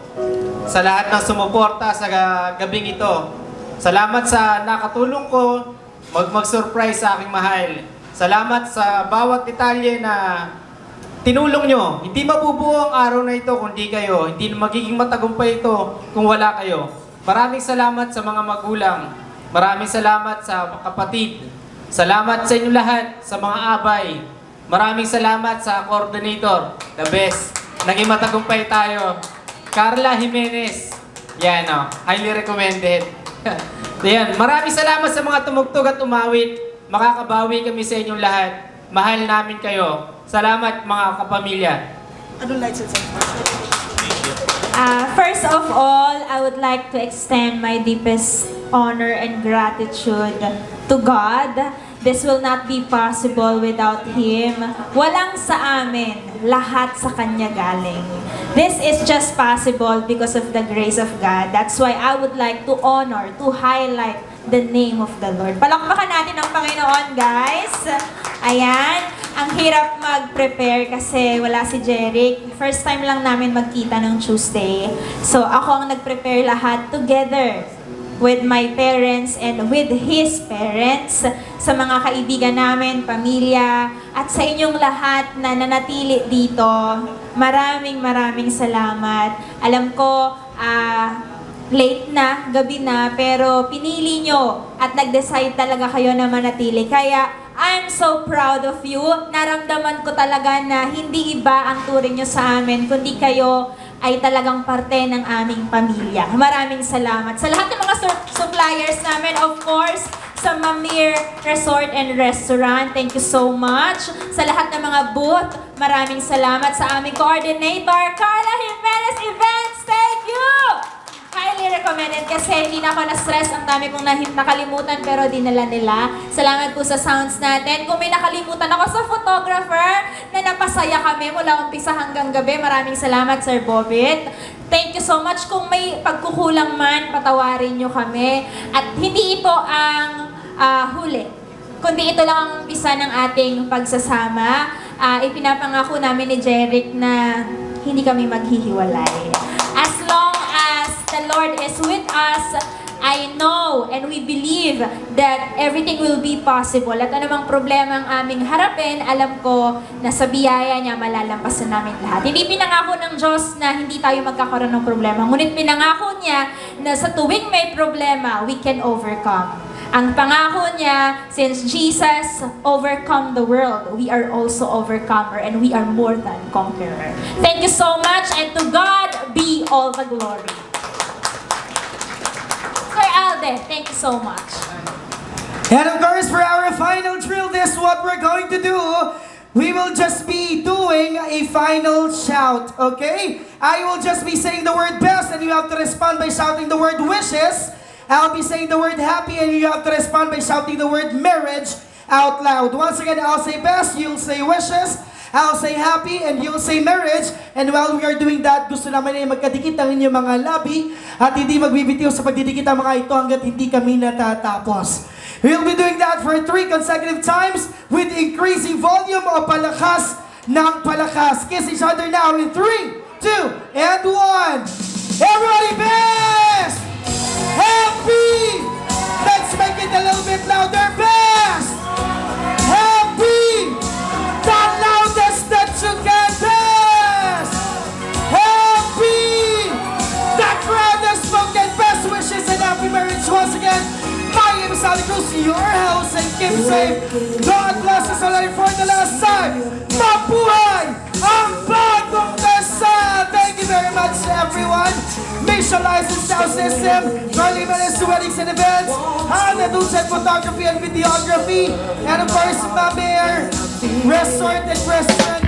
sa lahat ng sumuporta sa gabing ito. Salamat sa nakatulong ko mag-surprise sa aking mahal. Salamat sa bawat detalye na tinulong nyo. Hindi mabubuo ang araw na ito kung di kayo. Hindi magiging matagumpay ito kung wala kayo. Maraming salamat sa mga magulang. Maraming salamat sa kapatid. Salamat sa inyo lahat, sa mga abay. Maraming salamat sa coordinator. The best. Naging matagumpay tayo. Carla Jimenez. Yan o. Highly recommended. Yan. Maraming salamat sa mga tumugtog at umawit. Makakabawi kami sa inyong lahat. Mahal namin kayo. Salamat mga kapamilya. First of all, I would like to extend my deepest honor and gratitude to God. This will not be possible without Him. Walang sa amin, lahat sa Kanya galing. This is just possible because of the grace of God. That's why I would like to honor, to highlight the name of the Lord. Palakpakan natin ang Panginoon, guys. Ayan. Ang hirap mag-prepare kasi wala si Jeric. First time lang namin magkita ng Tuesday. So ako ang nag-prepare lahat together with my parents and with his parents, sa mga kaibigan namin, pamilya, at sa inyong lahat na nanatili dito. Maraming salamat. Alam ko, late na, gabi na, pero pinili nyo at nag-decide talaga kayo na manatili. Kaya, I'm so proud of you. Naramdaman ko talaga na hindi iba ang turing nyo sa amin, kundi kayo ay talagang parte ng aming pamilya. Maraming salamat. Sa lahat ng mga suppliers namin, of course, sa Mamir Resort and Restaurant, thank you so much. Sa lahat ng mga booth, maraming salamat. Sa aming coordinator, Carla Jimenez Events, thank you! Highly recommended kasi hindi na ako na-stress. Ang dami kong nakalimutan pero dinala nila. Salamat po sa sounds natin. Kung may nakalimutan ako sa photographer na napasaya kami mula umpisa hanggang gabi, maraming salamat, Sir Bobit. Thank you so much. Kung may pagkukulang man, patawarin nyo kami. At hindi ito ang huli, kundi ito lang ang umpisa ng ating pagsasama. Ipinapangako namin ni Jeric na hindi kami maghihiwalay. As long as the Lord is with us, I know and we believe that everything will be possible. At anumang problema ang aming harapin, alam ko na sa biyaya niya malalampasan namin lahat. Hindi pinangako ng Diyos na hindi tayo magkakaroon ng problema. Ngunit pinangako niya na sa tuwing may problema, we can overcome. Ang pangako niya, since Jesus overcome the world, we are also overcomer and we are more than conqueror. Thank you so much, and to God be all the glory. Sir Alde, thank you so much. And of course, for our final drill, this is what we're going to do. We will just be doing a final shout, okay? I will just be saying the word best, and you have to respond by shouting the word wishes. I'll be saying the word happy, and you have to respond by shouting the word marriage out loud. Once again, I'll say best, you'll say wishes, I'll say happy, and you'll say marriage. And while we are doing that, gusto naman ay magkadikit ang inyong mga labi at hindi magbibitiw sa pagdidikit ang mga ito hanggat hindi kami natatapos. We'll be doing that for 3 consecutive times with increasing volume o palakas ng palakas. Kiss each other now in 3, 2, and 1. Everybody, best! Happy! Let's make it a little bit louder. Best! Happy! The loudest that you can. Best! Happy! The crowd has spoken. Best wishes and happy marriage once again. My name is Sally Cruz, your house, and keep safe. God bless us all for the last time. Mabuhay ang bagong kasal! Thank you very much, everyone. sound system, Carly Menes Weddings and Events, Hannah Dulcet Photography and Videography, and of course, Mamer Resort and Restaurant.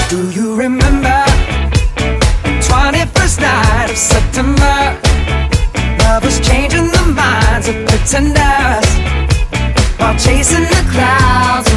Do you remember 21st night of September? Love was changing the minds of pretenders while chasing the clouds